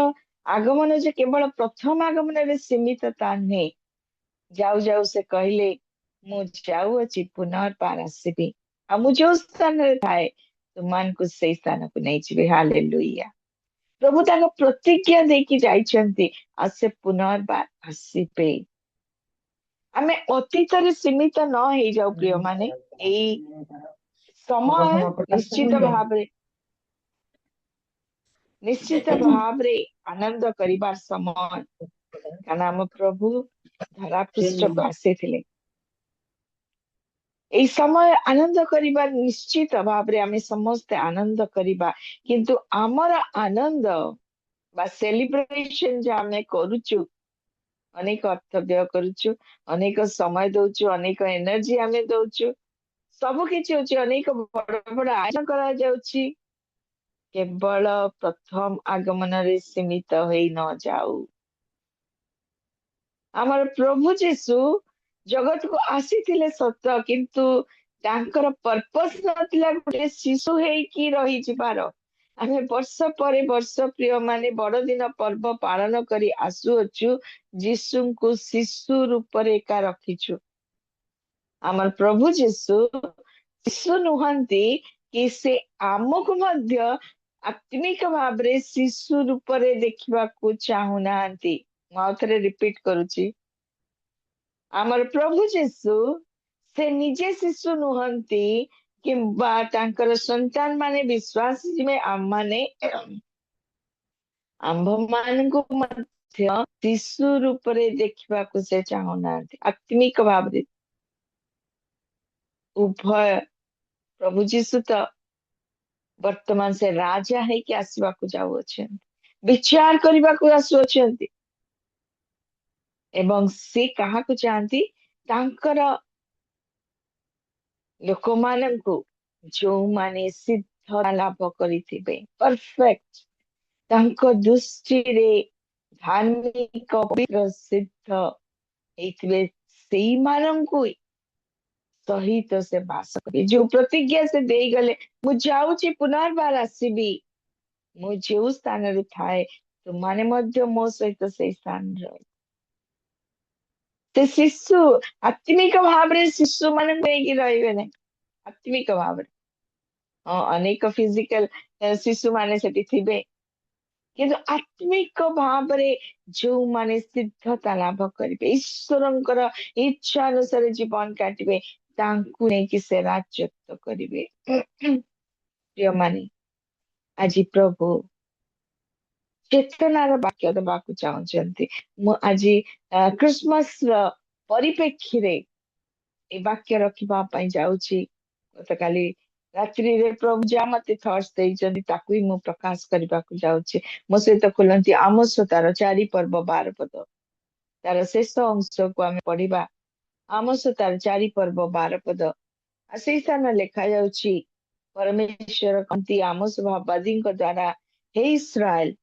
ଆଗମନ ଯେ କେବଳ ପ୍ରଥମ ଆଗମନରେ ସୀମିତ ତା ନୁହେଁ। ଯାଉ ଯାଉ ସେ କହିଲେ, ମୁଁ ଯାଉଅଛି, ପୁନର୍ବାର ଆସିବି, ଆଉ ମୁଁ ଯୋଉ ସ୍ଥାନରେ ଥାଏ ତୁମାନଙ୍କୁ ସେଇ ସ୍ଥାନକୁ ନେଇଯିବି। ହାଲେଲୁୟା। ପ୍ରଭୁ ତାଙ୍କ ପ୍ରତିଜ୍ଞା ଦେଇକି ଯାଇଛନ୍ତି, ଆଉ ସେ ପୁନର୍ବାର ଆସିବେ। ଆମେ ଅତୀତରେ ସୀମିତ ନ ହେଇଯାଉ ପ୍ରିୟମାନେ। ଏଇ ସମୟ ନିଶ୍ଚିତ ଭାବରେ ଆନନ୍ଦ କରିବାର ସମୟ, କାରଣ ଆମ ପ୍ରଭୁ ଧରା ପୃଷ୍ଠକୁ ଆସିଥିଲେ। ଏଇ ସମୟ ଆନନ୍ଦ କରିବା, ନିଶ୍ଚିତ ଭାବରେ ଆମେ ସମସ୍ତେ ଆନନ୍ଦ କରିବା, କିନ୍ତୁ ଆମର ଆନନ୍ଦ ବା ସେଲିବ୍ରେସନ ଯେ ଆମେ କରୁଛୁ, ଅନେକ ଅର୍ଥ ବ୍ୟୟ କରୁଛୁ, ଅନେକ ସମୟ ଦଉଛୁ, ଅନେକ ଏନର୍ଜି ଆମେ ଦଉଛୁ, ସବୁ କିଛି ହଉଛି, ଅନେକ ବଡ ବଡ ଆୟୋଜନ କରାଯାଉଛି, କେବଳ ପ୍ରଥମ ଆଗମନରେ ସୀମିତ ହେଇ ନ ଯାଉ। ଆମର ପ୍ରଭୁ ଯୀଶୁ ଜଗତକୁ ଆସିଥିଲେ ସତ, କିନ୍ତୁ ତାଙ୍କର ପର୍ପସ ନଥିଲା ଗୋଟେ ଶିଶୁ ହେଇକି ରହିଯିବାର। ଆମେ ବର୍ଷ ପରେ ବର୍ଷ ପ୍ରିୟମାନେ ବଡଦିନ ପର୍ବ ପାଳନ କରି ଆସୁଅଛୁ, ଯୀଶୁଙ୍କୁ ଶିଶୁ ରୂପରେ ଏକା ରଖିଛୁ। ଆମର ପ୍ରଭୁ ଯୀଶୁ ଶିଶୁ ନୁହନ୍ତି କି, ସେ ଆମକୁ ମଧ୍ୟ ଆତ୍ମିକ ଭାବରେ ଶିଶୁ ରୂପରେ ଦେଖିବାକୁ ଚାହୁଁନାହାନ୍ତି। ମୁଁ ଆଉ ଥରେ ରିପିଟ କରୁଛି, ଆମର ପ୍ରଭୁ ଯୀଶୁ ସେ ନିଜେ ଶିଶୁ ନୁହନ୍ତି, କିମ୍ବା ତାଙ୍କର ସନ୍ତାନ ମାନେ ବିଶ୍ୱାସୀ ଆମମାନେ ଆମ୍ଭମାନଙ୍କୁ ମଧ୍ୟ ଶିଶୁ ରୂପରେ ଦେଖିବାକୁ ସେ ଚାହୁଁନାହାନ୍ତି। ଆତ୍ମିକ ଭାବରେ ଉଭୟ ପ୍ରଭୁ ଯୀଶୁ ତ ବର୍ତ୍ତମାନ ସେ ରାଜା ହେଇକି ଆସିବାକୁ ଯାଉଅଛନ୍ତି, ବିଚାର କରିବାକୁ ଆସୁଅଛନ୍ତି, ଏବଂ ସେ କାହାକୁ ଚାହାନ୍ତି? ତାଙ୍କର ଲୋକମାନଙ୍କୁ, ଯୋଉମାନେ ସିଦ୍ଧ ଲାଭ କରିଥିବେ, ପରଫେକ୍ଟ, ତାଙ୍କ ଦୃଷ୍ଟିରେ ଧାର୍ମିକ ସିଦ୍ଧ ହେଇଥିବେ, ସେଇମାନଙ୍କୁ ସହିତ ସେ ବାସ କରିବେ। ଯୋଉ ପ୍ରତିଜ୍ଞା ସେ ଦେଇଗଲେ, ମୁଁ ଯାଉଛି, ପୁନର୍ବାର ଆସିବି, ମୁଁ ଯୋଉ ସ୍ଥାନରେ ଥାଏ ତୁମାନେ ମଧ୍ୟ ମୋ ସହିତ ସେଇ ସ୍ଥାନରେ ରହିବ। ସେ ଶିଶୁ ଆତ୍ମିକ ଭାବରେ ଶିଶୁ ମାନଙ୍କୁ ନେଇକି ରହିବେ ନାହିଁ, ଆତ୍ମିକ ଭାବରେ। ଅନେକ ଫିଜିକାଲ ଶିଶୁ ମାନେ ସେଠି ଥିବେ, କିନ୍ତୁ ଆତ୍ମିକ ଭାବରେ ଯୋଉମାନେ ସିଦ୍ଧତା ଲାଭ କରିବେ, ଈଶ୍ୱରଙ୍କର ଇଚ୍ଛା ଅନୁସାରେ ଜୀବନ କାଟିବେ, ତାଙ୍କୁ ନେଇକି ସେ ରାଜତ୍ୱ କରିବେ। ପ୍ରିୟମାନେ, ଆଜି ପ୍ରଭୁ ଚେତନାର ବାକ୍ୟ ଦେବାକୁ ଚାହୁଁଛନ୍ତି। ମୁଁ ଆଜି କ୍ରିସମସ ର ପରିପ୍ରେକ୍ଷୀରେ ଏ ବାକ୍ୟ ରଖିବା ପାଇଁ ଯାଉଛି। ଗତକାଲି ରାତ୍ରିରେ ପ୍ରଭୁ ଯାହା ମତେ ଥଟ୍ସ ଦେଇଛନ୍ତି, ତାକୁ ହିଁ ମୁଁ ପ୍ରକାଶ କରିବାକୁ ଯାଉଛି। ମୋ ସହିତ ଖୋଲନ୍ତି ଆମୋସ ତାର 4 ପର୍ବ 12 ପଦ, ତାର ଶେଷ ଅଂଶକୁ ଆମେ ପଢିବା। ଆମୋସ ତାର 4 ପର୍ବ 12 ପଦ। ଆଉ ସେଇ ସ୍ଥାନ ଲେଖା ଯାଉଛି, परमेश्वर कहती आमोस भाववादी द्वारा, हे इस्राएल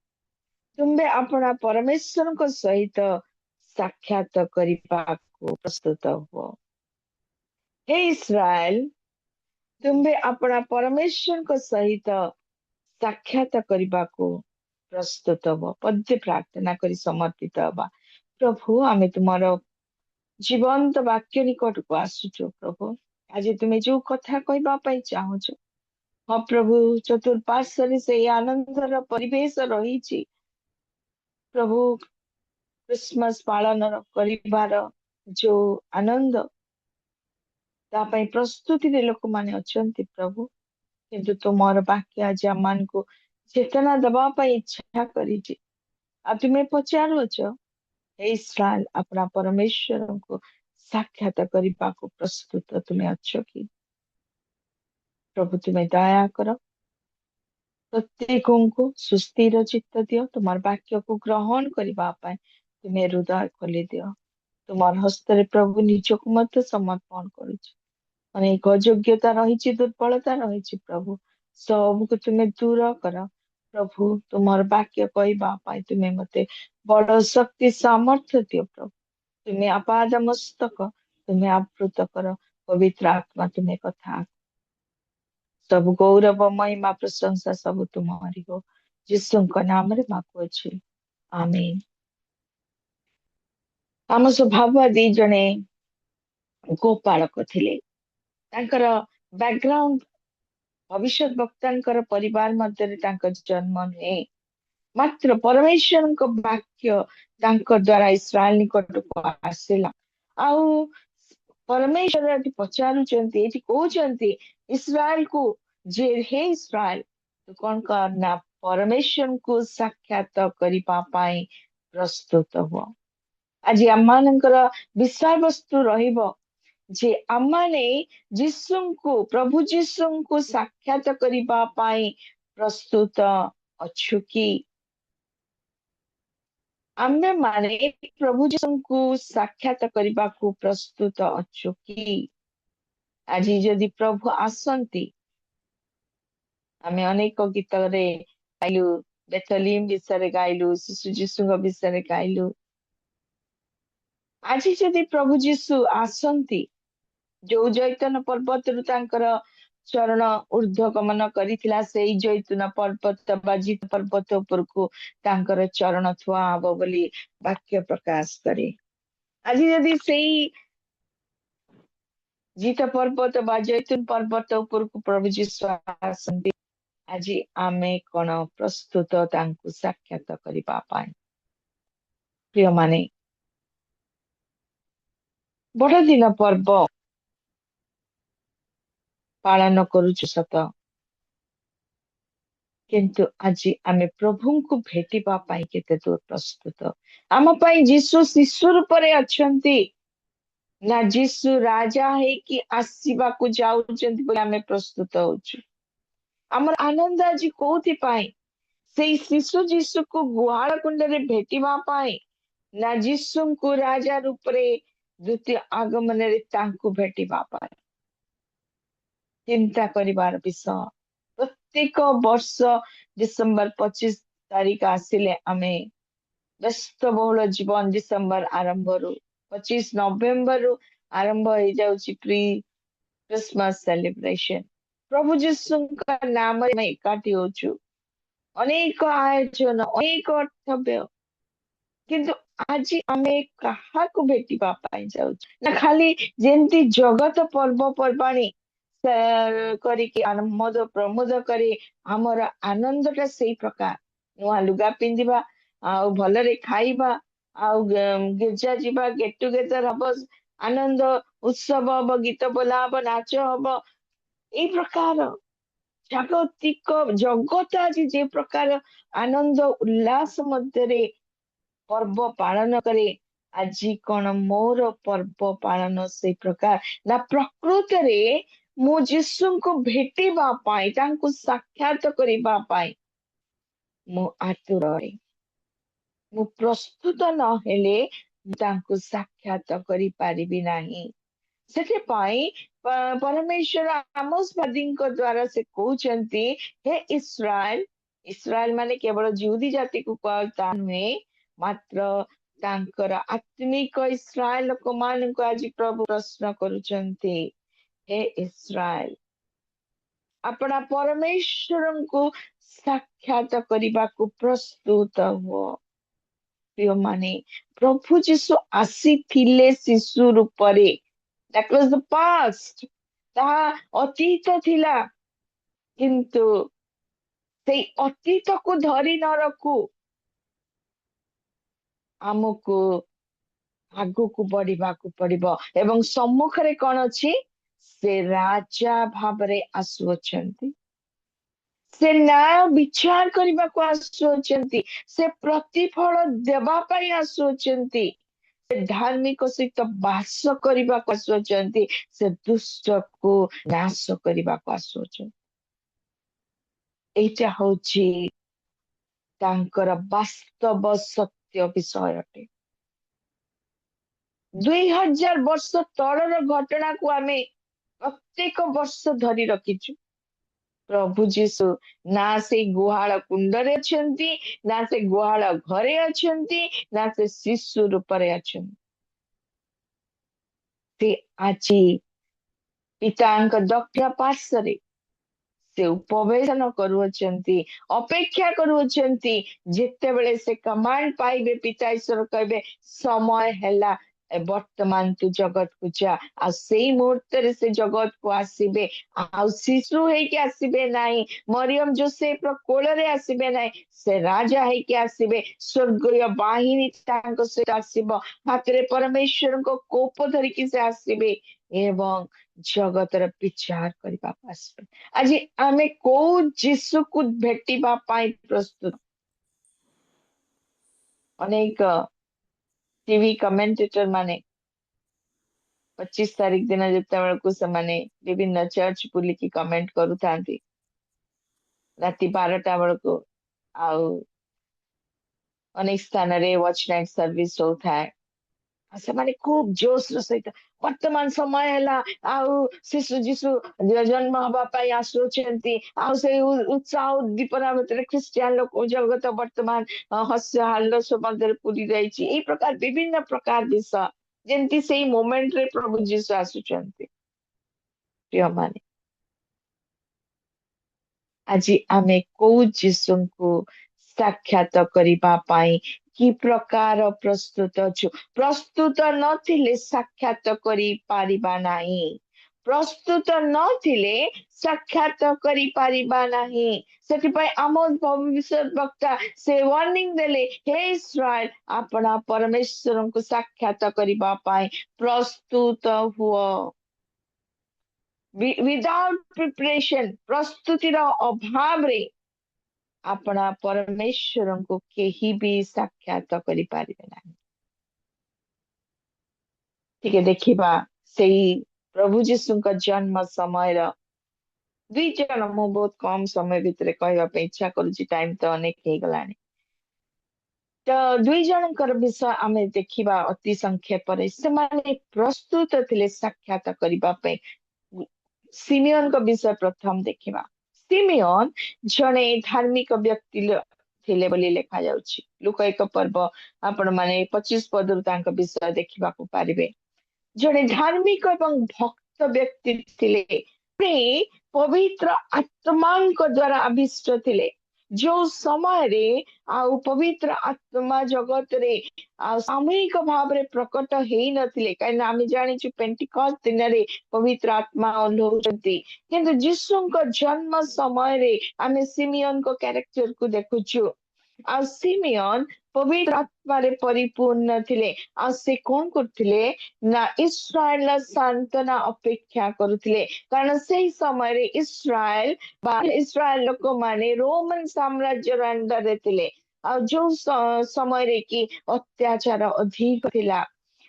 तुम्बे अपना परमेश्वर को सहित साक्षात करने को प्रस्तुत हो। हे इस्राएल तुम्बे अपना परमेश्वर को सहित साक्षात करने को प्रस्तुत हो। पद्य प्रार्थना करी समर्पित हवा। प्रभु आमे तुम्हारो जीवंत वाक्य निकट को आसुचो प्रभु। आज तुम्हें जो कथा कहबा पई चाहुचो, हाँ प्रभु चतुर्पार्श्व से आनंदर परिवेश रही प्रभु। क्रिसमस पालन करिबार जो आनंद तापाई प्रस्तुति रे लोक माने अछंती प्रभु, किंतु तुमर वाक्य आज आमान को चेतना दबा पाई इच्छा करिछि। आ तुम्हें पचारुच हे इस्राएल अपना परमेश्वर को साक्षात करने को प्रस्तुत तुम्हें अच्छो कि प्रभु तुम्हें दया कर। प्रत्येक को सुस्थिर चित्त दियो। तुम्हार वाक्य को ग्रहण करने तुम्हें हृदय खोली दियो। तुम्हार हस्ତରେ प्रभु निजक मत समर्पण करुछ। अनेक अयोग्यता रही, दुर्बलता रही प्रभु, सबको तुम्हें दूर कर प्रभु। तुम्हार वाक्य कहवा तुम्हें मते बड़ शक्ति सामर्थ्य दियो प्रभु। तुम्हें आपाद मस्तक तुम्हें आवृत कर। पवित्र आत्मा तुम्हें कथा सब गौरव महिमा प्रशंसा सब तुम्हारी हो। यीशुଙ୍କ नामରେ ମାଗୁଅଛି, आमीन। ଆମ ସ୍ୱଭାବ ଦି ଜଣେ ଗୋପାଳକ ଥିଲେ। ତାଙ୍କର ବ୍ୟାକଗ୍ରାଉଣ୍ଡ ଭବିଷ୍ୟତ ବକ୍ତାଙ୍କର ପରିବାର ମଧ୍ୟରେ ତାଙ୍କ ଜନ୍ମ ନୁହେଁ, ମାତ୍ର ପରମେଶ୍ୱରଙ୍କ ବାକ୍ୟ ତାଙ୍କ ଦ୍ୱାରା ଇସ୍ରାଏଲ ନିକଟକୁ ଆସିଲା। ଆଉ परमेश्वर एटी पचारुचंती, एटी कहउचंती इस्राएल को जे हे इस्राएल तू कौन करना परमेश्वर को साक्षात करिपा पाई प्रस्तुत हो। आज आमानकर विषय वस्तु रहिबो जे आमाने जीसुଙ୍କୁ प्रभु जीसुଙ୍କୁ साक्षात करिपा पाई प्रस्तुत अछु कि आम्भे माने प्रभु जीसुଙ୍କୁ साक्षात करने को प्रस्तुत अच्छु कि आज जदि प्रभु आसंती आमे अनेक गीत रे गाइलु, बेथलीम विषय गाइलु, शिशु जीसु विषय गाइलु। आज जदि प्रभु जीसु आसंती जो जैतन पर्वत रु तांकर चरण ऊर्ध्वगमन करिथिला सेई जैतून पर्वत बाजित पर्वत उपरको तांकर चरण थुआ हबो बोली वाक्य प्रकाश करे। आज यदि सेई जीत पर्वत बा जैतून पर्वत उपरको प्रभु जीशु आसंती आज आमे कोन प्रस्तुत तांकु साक्षात करिबा पाई। प्रिय माने बड़ दिन पर्व पालन करुछु सत, किंतु आज आमे प्रभु को भेटिबा पाई केते दूर प्रस्तुत। आम पाई जीसु शिशु रूपरे अछंती ना जीसु राजा है कि आसीबा को जाउचंती बोले आमे प्रस्तुत होछु। हमर आनंद आज कोथि पाई सेई शिशु जीसु को गुहाळ कुंडरे भेटिबा पाई ना जीसु को राजा रूपरे द्वितीय आगमन रे तांको भेटिबा पाई। चिंता करिबार विषय। प्रत्येक वर्ष डिसेम्बर 25 तारीख आसिले आमे व्यस्त बहुल जीवन डिसेम्बर आरंभ रु 25 नवेम्बर रु आरंभ हो जाउची प्री क्रिसमस सेलिब्रेशन। प्रभु जीशु का नाम में एकाठी होछु, अनेक आयोजन अनेक कर्तव्य, किंतु आज आमे कहा को भेटिबा पाई जाउछु ना खाली जेंती जगत पर्व पर्वाणी करिके आनंद प्रमोद करे हमर आनंदटा सेई प्रकार नुआ लुगा पिंदिबा आ भलरे खाइबा आ गिरजा जीवा गेट टुगेदर हब आनंद उत्सव हब गीत बोला हब नाच हब ए प्रकार जागतिक जगत आज जे प्रकार आनंद उल्लास मध्य पर्व पालन करे आज कौन मोर पर्व पालन से प्रकार ना प्रकृत रे मु जीशु को भेटिबा पाई तांको साक्षात करिबा पाई मु आतुर मु प्रस्तुत न हेले तांको साक्षात करि पारिबि नाही। सेते पाई परमेश्वर आमोसवादी द्वारा से कहते हे इस्राएल इस्राएल माने केवल जिहुदी जाति को कहता नुहे मात्र तांकर आत्मिक इस्राएल लोक मान को आज प्रभु प्रश्न करुचंती हे इस्राएल अपना परमेश्वर को साक्षात करने को प्रस्तुत हो प्रिय माने प्रभु जीशु आसी थिले शिशु रूपरे that was the past ताहा अतीत थिला किंतु से अतीत को धरी न रखू आमको आगु को बढ़िबा को पड़िबो एवं सम्मुखरे कोन अछि से राजा भाबरे आसुअछंती से न्याय विचार करने को आसुअछंती से प्रतिफल देवा पाई आसुअछंती से धार्मिक सहित बास करने को आसुअछंती से दुष्ट को नाश करने को आसुअछंती एटा होची तांकर वास्तव सत्य विषय अटे 2000 वर्ष तलर घटना को आमे प्रत्येक वर्ष धरी रखिछु प्रभु जीशु ना से गुहाल कुंडरे अछंती ना से गुहाल घरे अछंती ना से शिशु रूपरे अछंती से आजी पितांक दक्ष पार्श्वरे से उपवेशन करुअछंती अपेक्षा करुअछंती जेतेबेले से कमांड पाइबे पिता ईश्वर कहबे समय हैला वर्तमान तू जगत को जा आ सेई मुहूर्त रे से जगत को आसीबे आ शिशु है कि आसीबे नाही मरियम जोसेफ रो कोल रे आसीबे नाही से राजा है कि आसीबे स्वर्गीय बाहिनी तांक से आसीबो हाथ रे परमेश्वर को कोप धरि कि से आसीबे एवं जगत रे विचार करबा आसीबे आज आमे को जीसु को भेटिबा पाई प्रस्तुत अनेक टीवी कमेंटेटर माने 25 तारीख दिन जिते को से विभिन्न चर्च बुलिकी कमेंट करू थांती राति 12टा बेलको आउ अनेक स्थान रे वॉच नाइट सर्विस होता है से माने खूब जोश रो सहित वर्तमान समय हैला आउ शिशु जीशु जन्म हवा पाई आसुचंती आउ से उत्साह उद्दीपना भीतर क्रिश्चियन लोक जगत वर्तमान हस्य हाल्लो मध्य पूरी रही ए प्रकार विभिन्न प्रकार विषय जेंती से मोमेंट रे प्रभु जीशु आसुचंती प्रिय माने आज आमे को जीशु को साक्षात करिबा पाई कि प्रकार प्रस्तुत छु प्रस्तुत नथिले साक्षात करि पारिबा नाही प्रस्तुत नथिले साक्षात करि पारिबा नाही सेति पय आमोस भविष्य वक्ता से वार्निंग देले हे इस्राएल अपना परमेश्वर को साक्षात करिबा पाई प्रस्तुत हुओ विदाउट प्रिपरेशन प्रस्तुतिर अभाव रे अपना परमेश्वर को केही भी साक्षात करि पारिबे नाही ठीक है देखिबा सेही प्रभु जीशु का जन्म समय दुई जन मु बहुत कम समय भितर कहवा पे इच्छा करूची टाइम तो अनेक हे गलानी तो दुई जनकर विषय आमे देखिबा अति संक्षेप रे से माने प्रस्तुत थिले साक्षात करिबा पे सिमियन का विषय प्रथम देखिबा सिमियन जने धार्मिक व्यक्ति थिले बोली लेखा जाउची लुक एक पर्व आपण माने 25 पदरु तांका विषय देखिबा को पारिबे जने धार्मिक एवं भक्त व्यक्ति थिले पवित्र आत्मा द्वारा आविष्ट थिले जो समय रे आउ पवित्र आत्मा जगत रे सामूहिक भाव रे प्रकट हेई नथिले काई ना आमी जानि छु पेंटिकॉस्ट दिन रे पवित्र आत्मा ओल्होचंती किंतु यीशु को जन्म समय रे आमे सिमियन को कैरेक्टर को देखु छु आ सिमियन पवित्र आत्मा रे परिपूर्ण थिले आ से कोन करथिले ना इस्राएल सांत्वना अपेक्षा करुथिले कारण से समय रे इस्राएल लोक माने रोमन साम्राज्य अंडर रे थिले आ जो समय रे की अत्याचार अधिक थिला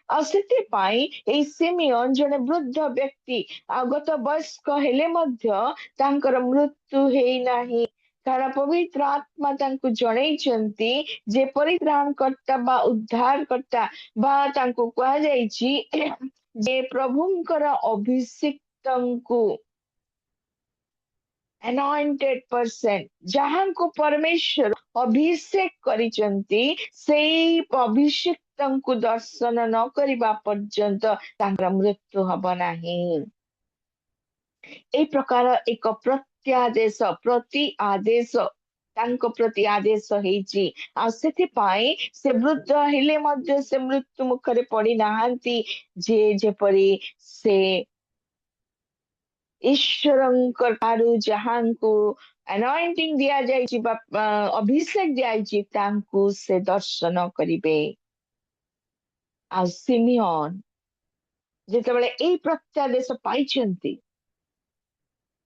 आ सेते पाई ए सिमियन जने वृद्ध व्यक्ति गत वयस्क हेले मध्य तांकर मृत्यु हेई नाही कारण पवित्र आत्मा तांको जणैछंती जे परित्राण करता बा उद्धार करता बा तांको कहा जायछि जे प्रभुंकर अभिषिक्त को anointed person ଯାହାଙ୍କୁ ପରମେଶ୍ୱର ଅଭିଷେକ କରିଛନ୍ତି ସେଇ ଅଭିଷିକ୍ତଙ୍କୁ ଦର୍ଶନ ନ କରିବା ପର୍ଯ୍ୟନ୍ତ ତାଙ୍କର ମୃତ୍ୟୁ ହବ ନାହିଁ। এই ପ୍ରକାର ଏକ ପ୍ରତି ଆଦେଶ ତାଙ୍କ ପ୍ରତି ଆଦେଶ ହେଇଛି। ଆଉ ସେଥିପାଇଁ ସେ ବୃଦ୍ଧ ହେଲେ ମଧ୍ୟ ସେ ମୃତ୍ୟୁ ମୁଖରେ ପଡି ନାହାନ୍ତି। ଯେ ଯେପରି ସେ ଈଶ୍ୱରଙ୍କ ଠାରୁ ଯାହାଙ୍କୁ anointing ଦିଆଯାଇଛି ବା ଅଭିଷେକ ଦିଆଯାଇଛି ତାଙ୍କୁ ସେ ଦର୍ଶନ କରିବେ। ଆଉ ସିମିଅନ ଯେତେବେଳେ ଏଇ ପ୍ରତ୍ୟାଦେଶ ପାଇଛନ୍ତି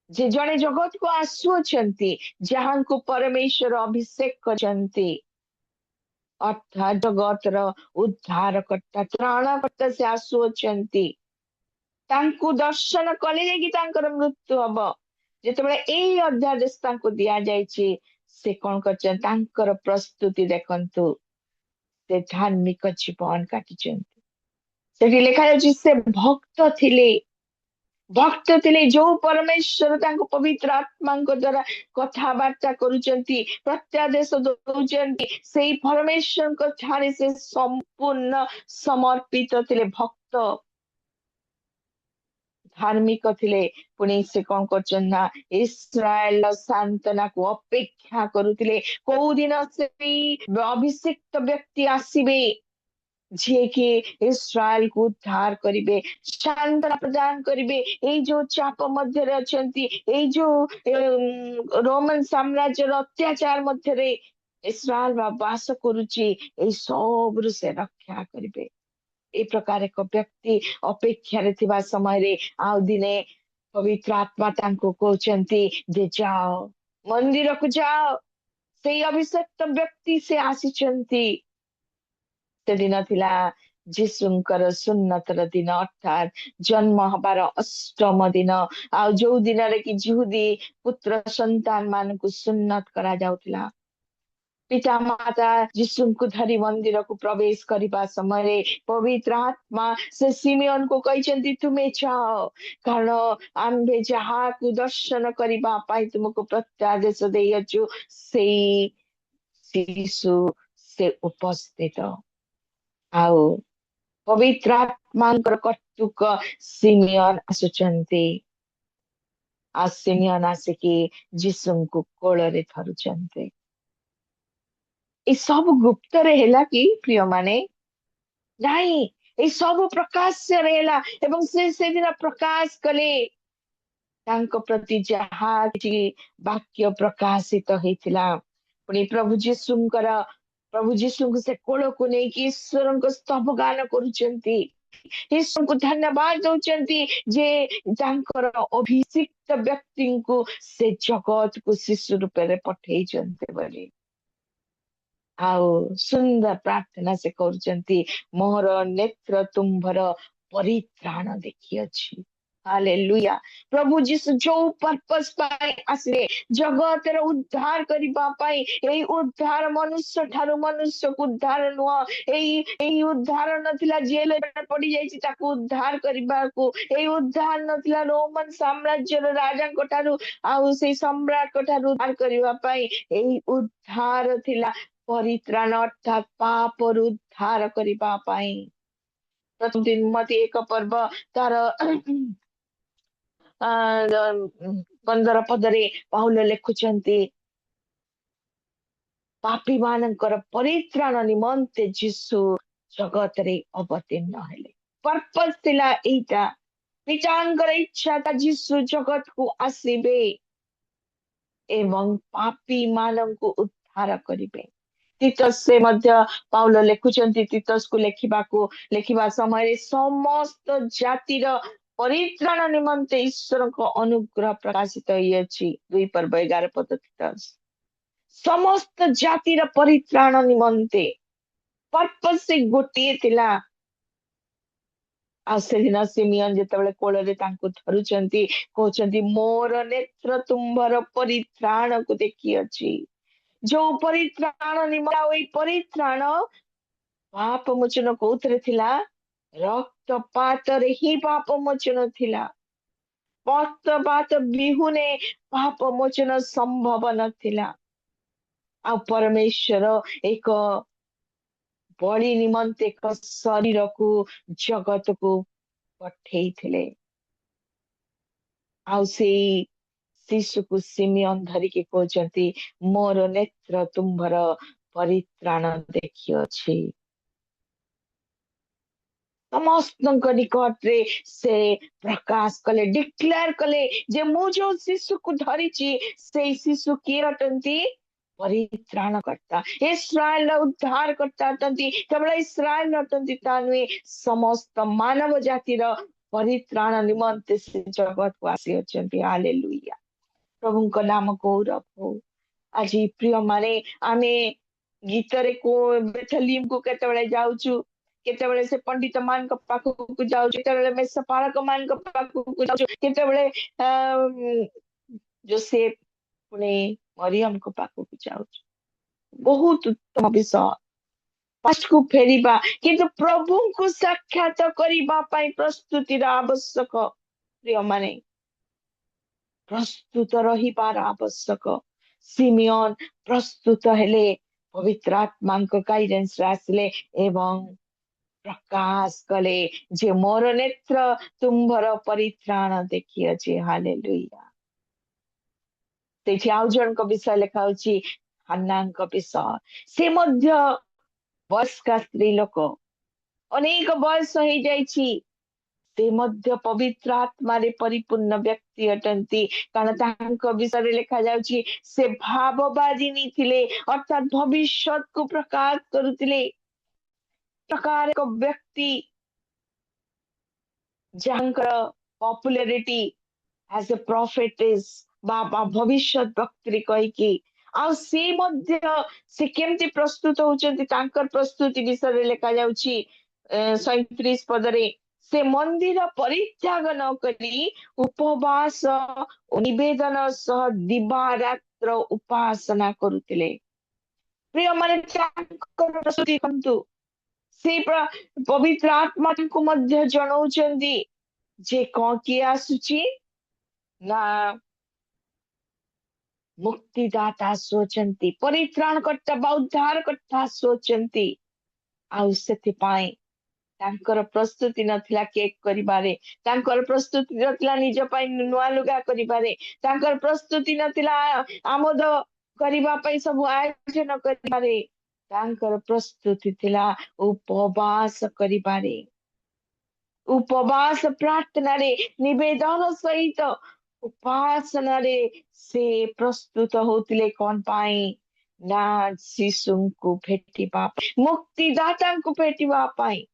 ଯେ ଜଣେ ଜଗତକୁ ଆସୁଅଛନ୍ତି ଯାହାଙ୍କୁ ପରମେଶ୍ୱର ଅଭିଷେକ କରିଛନ୍ତି ଅର୍ଥାତ୍ ଜଗତର ଉଦ୍ଧାରକର୍ତ୍ତା ତ୍ରାଣକର୍ତ୍ତା ସେ ଆସୁଅଛନ୍ତି ତାଙ୍କୁ ଦର୍ଶନ କଲେ ଯାଇକି ତାଙ୍କର ମୃତ୍ୟୁ ହବ। ଯେତେବେଳେ ଏଇ ଅଧ୍ୟାଦେଶ ତାଙ୍କୁ ଦିଆଯାଇଛି ସେ କଣ କରିଛନ୍ତି ତାଙ୍କର ପ୍ରସ୍ତୁତି ଦେଖନ୍ତୁ। ସେ ଧାର୍ମିକ ଜୀବନ କାଟିଛନ୍ତି। ସେଠି ଲେଖାଯାଉଛି ସେ ଭକ୍ତ ଥିଲେ ଯୋଉ ପରମେଶ୍ୱର ତାଙ୍କୁ ପବିତ୍ର ଆତ୍ମାଙ୍କ ଦ୍ଵାରା କଥାବାର୍ତ୍ତା କରୁଛନ୍ତି ପ୍ରତ୍ୟାଦେଶ ଦଉଛନ୍ତି ସେଇ ପରମେଶ୍ୱରଙ୍କ ଠାରେ ସେ ସମ୍ପୂର୍ଣ୍ଣ ସମର୍ପିତ ଥିଲେ ଭକ୍ତ ଧାର୍ମିକ ଥିଲେ। ପୁଣି ସେ କଣ କରୁଛନ୍ତି ନା ଇସ୍ରାଏଲର ସାନ୍ତ୍ୱନାକୁ ଅପେକ୍ଷା କରୁଥିଲେ କୋଉ ଦିନ ସେଇ ଅଭିଷିକ୍ତ ବ୍ୟକ୍ତି ଆସିବେ ଯିଏକି ଇସ୍ରାଏଲକୁ ଉଦ୍ଧାର କରିବେ ସାନ୍ତ୍ୱନା ପ୍ରଦାନ କରିବେ। ଏଇ ଯୋଉ ଚାପ ମଧ୍ୟରେ ଅଛନ୍ତି ଏଇ ଯୋଉ ରୋମାନ ସାମ୍ରାଜ୍ୟର ଅତ୍ୟାଚାର ମଧ୍ୟରେ ଇସ୍ରାଏଲ ବାସ କରୁଛି ଏଇ ସବୁରୁ ସେ ରକ୍ଷା କରିବେ। এই ପ୍ରକାର ଏକ ବ୍ୟକ୍ତି ଅପେକ୍ଷାରେ ଥିବା ସମୟରେ ଆଉ ଦିନେ ପବିତ୍ର ଆତ୍ମା ତାଙ୍କୁ କହୁଛନ୍ତି ଯେ ଯାଅ ମନ୍ଦିରକୁ ଯାଅ ସେଇ ଅଭିଷେକ୍ତ ବ୍ୟକ୍ତି ସେ ଆସିଛନ୍ତି। ସେଦିନ ଥିଲା ଯୀଶୁଙ୍କର ସୁନ୍ନତର ଦିନ ଅର୍ଥାତ୍ ଜନ୍ମ ହବାର ଅଷ୍ଟମ ଦିନ। ଆଉ ଯୋଉ ଦିନରେ କି ଯିହୁଦୀ ପୁତ୍ର ସନ୍ତାନ ମାନଙ୍କୁ ସୁନ୍ନତ କରାଯାଉଥିଲା। ପିତା ମାତା ଯୀଶୁଙ୍କୁ ଧରି ମନ୍ଦିରକୁ ପ୍ରବେଶ କରିବା ସମୟରେ ପବିତ୍ର ଆତ୍ମା ସେ ସିମିଅନକୁ କହିଛନ୍ତି ତୁମେ ଯାଅ କାରଣ ଆମ୍ଭେ ଯାହାକୁ ଦର୍ଶନ କରିବା ପାଇଁ ତୁମକୁ ପ୍ରତ୍ୟାଦେଶ ଦେଇଅଛୁ ସେଇ ଶିଶୁ ସେ ଉପସ୍ଥିତ। ଆଉ ପବିତ୍ର ଆତ୍ମାଙ୍କର କର୍ତ୍ତୃକ ସିମିଅନ ଆସୁଛନ୍ତି। ଆଉ ସିମିଅନ ଆସିକି ଯୀଶୁଙ୍କୁ କୋଳରେ ଧରୁଛନ୍ତି। ଏ ସବୁ ଗୁପ୍ତରେ ହେଲା କି ପ୍ରିୟମାନେ? ନାଇଁ, ଏ ସବୁ ପ୍ରକାଶ୍ୟରେ ହେଲା ଏବଂ ସେ ସେଦିନ ପ୍ରକାଶ କଲେ ତାଙ୍କ ପ୍ରତି ଯାହା କିଛି ବାକ୍ୟ ପ୍ରକାଶିତ ହେଇଥିଲା। ପୁଣି ପ୍ରଭୁ ଯୀଶୁଙ୍କୁ ସେ କୋଳକୁ ନେଇକି ଈଶ୍ୱରଙ୍କ ସ୍ତବ ଗାନ କରୁଛନ୍ତି ଈଶ୍ୱରଙ୍କୁ ଧନ୍ୟବାଦ ଦଉଛନ୍ତି ଯେ ତାଙ୍କର ଅଭିଷିକ୍ତ ବ୍ୟକ୍ତିଙ୍କୁ ସେ ଜଗତକୁ ଶିଶୁ ରୂପରେ ପଠେଇଛନ୍ତି ବୋଲି। ଆଉ ସୁନ୍ଦର ପ୍ରାର୍ଥନା ସେ କରୁଛନ୍ତି ମୋର ନେତ୍ର ତୁମ୍ଭର ପରିତ୍ରାଣ ଦେଖିଅଛି। ହାଲେଲୁୟା। ପ୍ରଭୁ ଯୀଶୁ ଯୋଉ ପର୍ପସ ପାଇଁ ଆସିଲେ ଜଗତର ଉଦ୍ଧାର କରିବା ପାଇଁ। ଏଇ ଉଦ୍ଧାର ମନୁଷ୍ୟ ଠାରୁ ମନୁଷ୍ୟକୁ ଉଦ୍ଧାର ନୁହଁ। ଏଇ ଉଦ୍ଧାର ନଥିଲା ଜେଲରେ ପଡି ଯାଇଛି ତାକୁ ଉଦ୍ଧାର କରିବାକୁ। ଏଇ ଉଦ୍ଧାର ନଥିଲା ରୋମାନ ସାମ୍ରାଜ୍ୟର ରାଜାଙ୍କ ଠାରୁ ଆଉ ସେଇ ସମ୍ରାଟଙ୍କ ଠାରୁ ଉଦ୍ଧାର କରିବା ପାଇଁ। ଏଇ ଉଦ୍ଧାର ଥିଲା ପରିତ୍ରାଣ ଅର୍ଥାତ୍ ପାପରୁ ଉଦ୍ଧାର କରିବା ପାଇଁ। ପ୍ରଥମ ତିମୋଥୀ 1 ପର୍ବ ତାର 15 ପଦରେ ପାଉଲ ଲେଖୁଛନ୍ତି ପାପୀ ମାନଙ୍କର ପରିତ୍ରାଣ ନିମନ୍ତେ ଯୀଶୁ ଜଗତରେ ଅବତୀର୍ଣ୍ଣ ହେଲେ। ପର୍ପସ ଥିଲା ଏଇଟା। ପିତାଙ୍କର ଇଚ୍ଛା ତା ଯୀଶୁ ଜଗତକୁ ଆସିବେ ଏବଂ ପାପୀ ମାନଙ୍କୁ ଉଦ୍ଧାର କରିବେ। ତିତସରେ ମଧ୍ୟ ପାଉଲ ଲେଖୁଛନ୍ତି ତିତସକୁ ଲେଖିବା ସମୟରେ ସମସ୍ତ ଜାତିର ପରିତ୍ରାଣ ନିମନ୍ତେ ଈଶ୍ୱରଙ୍କ ଅନୁଗ୍ରହ ପ୍ରକାଶିତ ହେଇଅଛି। 2 ପର୍ବ 11 ପଦ ତିତସ। ସମସ୍ତ ଜାତିର ପରିତ୍ରାଣ ନିମନ୍ତେ ପର୍ପସ ଗୋଟିଏ ଥିଲା। ଆଉ ସେଦିନ ସିମିଅନ ଯେତେବେଳେ କୋଳରେ ତାଙ୍କୁ ଧରୁଛନ୍ତି କହୁଛନ୍ତି ମୋର ନେତ୍ର ତୁମ୍ଭର ପରିତ୍ରାଣକୁ ଦେଖିଅଛି। ଯୋଉ ପରିତ୍ରାଣ ନିମନ୍ତେ ଆଉ ଏଇ ପରିତ୍ରାଣ ପାପ ମୋଚନ କୋଉଥିରେ ଥିଲା? ରକ୍ତପାତରେ ହିଁ ପାପ ମୋଚନ ଥିଲା। पक्षपात विहुने पाप मोचन संभव नथिला आ परमेश्वर एक बलि निमन्ते एक शरीर को जगत को पठेइथिले आउ से शिशु को सिमियन धरिके कहते मोर नेत्र तुम्भर परित्राण देखिअछि समस्त निकट रे से प्रकाश कले डिक्लेयर कले जे मु जो शिशु को धरिची से शिशु किए अटंती परित्राण करता इस्राएल उद्धार करता अटंती केवल इस्राएल अटंती तानुए समस्त मानव जातिर परित्राण निमन्ते से जगत को आसी अछंती हालेलुया प्रभुଙ୍କ नाम गौरव हो आज प्रिय माने आमे गीतरे को बेथलीम को केतेबेले जाउछु केतेबेले से पंडित मान को पाखु को जाउछु केतेबेले में सपालक मान को पाखु को जाउछु केतेबेले जोसेफ पुणे मरियम को पाखु को जाउछु बहुत उत्तम विषय पास्ट को फेरिबा किंतु प्रभु को साक्षात करिबा पई प्रस्तुतिर आवश्यक प्रिय माने प्रस्तुत रहिबार आवश्यक सिमियन प्रस्तुत हेले पवित्र आत्मा को गाइडेंस आसिले एवं प्रकाश कले जे मोर नेत्र तुम्भर परित्राण देखिअछि हालेलुया तेथि आउ जनक विषय लेखा होछि हन्नाଙ୍କ विषय से मध्य वयस्क स्त्री लोक अनेक बयस हो जाइछि से मध्य पवित्र आत्मा रे परिपूर्ण व्यक्ति अटंती कारण तांको विषय रे लिखा जाउछि से भाववादिनी थिले अर्थात भविष्य को प्रकाश करुथिले प्रकार एक व्यक्ति जहांकर पॉपुलैरिटी एज ए प्रॉफिटेस बाबा भविष्य व्यक्ति कहि कि आ से मध्य से केमती प्रस्तुत होचंती तांकर प्रस्तुति विषय रे लिखा जाउछि 37 पदरे से मंदिर परित्याग न करी उपवास निवेदन सह दिवारात्र उपासना करुथिले प्रिय माने तांकर प्रस्तुति कंतु से पवित्र आत्मा को मध्य जनाउछंती जे कौन किए आसुची ना मुक्तिदाता सोचंती परित्राण करता बा उद्धार करता सोचंती आउ सेथिपाई तांकर प्रस्तुति नथिला केक करिबारे तांकर प्रस्तुति नथिला निज पई नुआ लुगा करिबारे तांकर प्रस्तुति नथिला आमोद करिबा पई सब आयोजन करिबारे तांकर प्रस्तुति थिला उपवास करिबारे उपवास प्रार्थना रे निवेदन सहित उपासना रे से प्रस्तुत होतिले कोन पाई ना शिशु को भेटिबा मुक्तिदाता को भेटिबा पाई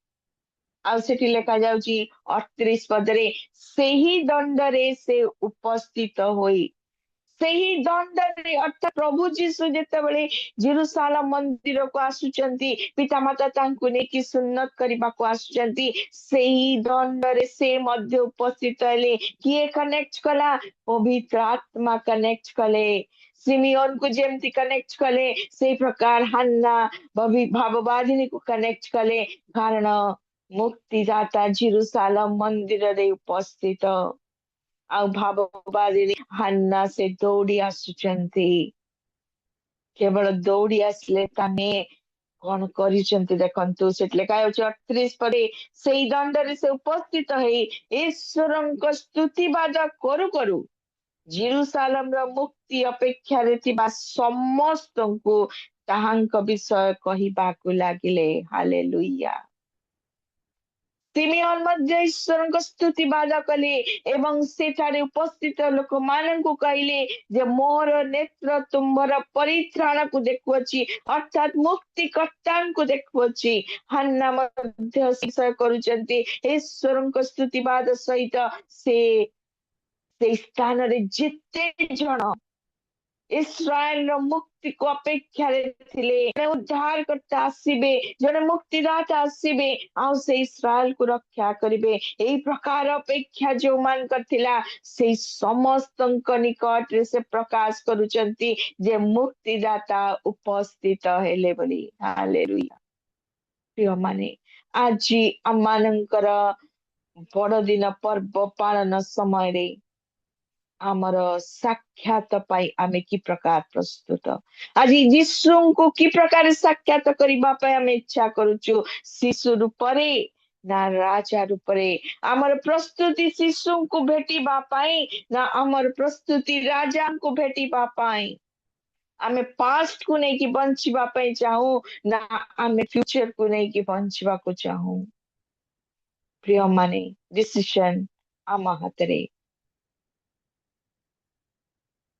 आ सेठी लेखा जाउची 38 पदरे सेही दंड रे से उपस्थित होई सेही दंड रे अर्थात प्रभु जीशु जेतेबेले जेरूसालेम मंदिर को आसुचंती पिता माता तांको नेकी सुन्नत करबा को आसुचंती सेही दंड रे से मध्य उपस्थित हेले किए कनेक्ट कला पवित्र आत्मा कनेक्ट कले सिमियन को जेमती कनेक्ट कले से प्रकार हन्ना भाववादिनी को कनेक्ट कले कारण मुक्तिदाता जेरूसालेम मंदिर रे उपस्थित आ भाववादिनी हन्ना से दौड़ी आसुचंती केवल दौड़ी आसले ताने कौन करिचंती देखंतु सेट लेखा होछि 38 पदे सेही दंडरे से उपस्थित हेई ईश्वरଙ୍କ स्तुतिवाद करू करू जेरूसालेम रो मुक्ति अपेक्षा रे थिबा समस्तଙ୍କୁ ताहांक विषय कहिबाकु लागिले हालेलुया सिमियन मध्य ईश्वरଙ୍କ स्तुतिवाद कले एवं सेठारे उपस्थित लोक माननकु कहिले जे मोर नेत्र तुम्भर परित्राण को देखुछि अर्थात मुक्ति कर्तांको देखुछि हन्ना मध्य शिक्षा करूचंती ईश्वरଙ୍କ स्तुतिवाद सहित से स्थान रे जिते जण इस्राएल मुक्ति को अपेक्षा थिले उद्धार करता आसीबे जने मुक्तिदाता आसीबे आ से इस्राएल को रक्षा करिबे एई प्रकार अपेक्षा जो मान करथिला से समस्त निकट रे से प्रकाश करूचंती जे मुक्तिदाता उपस्थित हेले बोली हालेलुया प्रिय माने आज अमानंकर बड़ दिन पर्व पालन समय रे आमर साक्षात पाई आमे कि प्रकार प्रस्तुत आज यीशु को कि प्रकार साक्षात करबा पाई आमे इच्छा करूछु शिशु रूपरे ना राजा रूपरे आमर प्रस्तुति शिशु को भेटिबा पाई ना आमर प्रस्तुति राजा को भेटिबा पाई आमे पास्ट को नहीं कि बंचिबा पाई चाहू ना आमे फ्यूचर को नहीं कि बंचिबा को चाहू प्रिय माने डिसिजन आम हातरे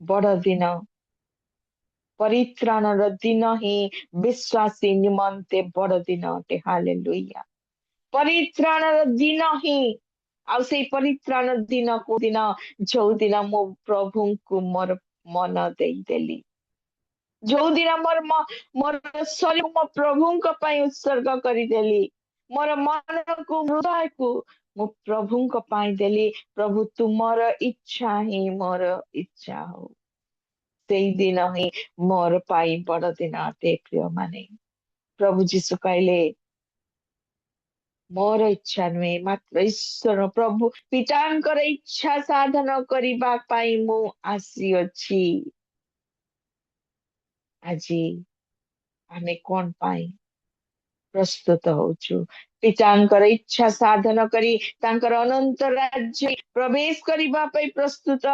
बड़ दिन परित्राण दिन ही विश्वासी निमंते बड़ दिन अटे हालेलुया परित्राण दिन ही आउ से परित्राण दिन को दिन जो दिन मो प्रभु को मोर मन देदेली जो दिन मोर शरीर मो प्रभु उत्सर्ग करदेली मोर मन को हृदय को मो प्रभु देली प्रभु तुमर इच्छा ही मोर इच्छा हो सेई दिन ही मोर पाई बड़ दिन अटे प्रिय माने प्रभु जीशु कहले मोर इच्छा नुहे मात्र ईश्वर प्रभु पितांकर इच्छा साधन करबा पाई मु आसीअछि आजी आमे कोन पाई प्रस्तुत होचु पितांकर इच्छा साधन करी तांकर अनंत राज्य प्रवेश करबा पाई प्रस्तुत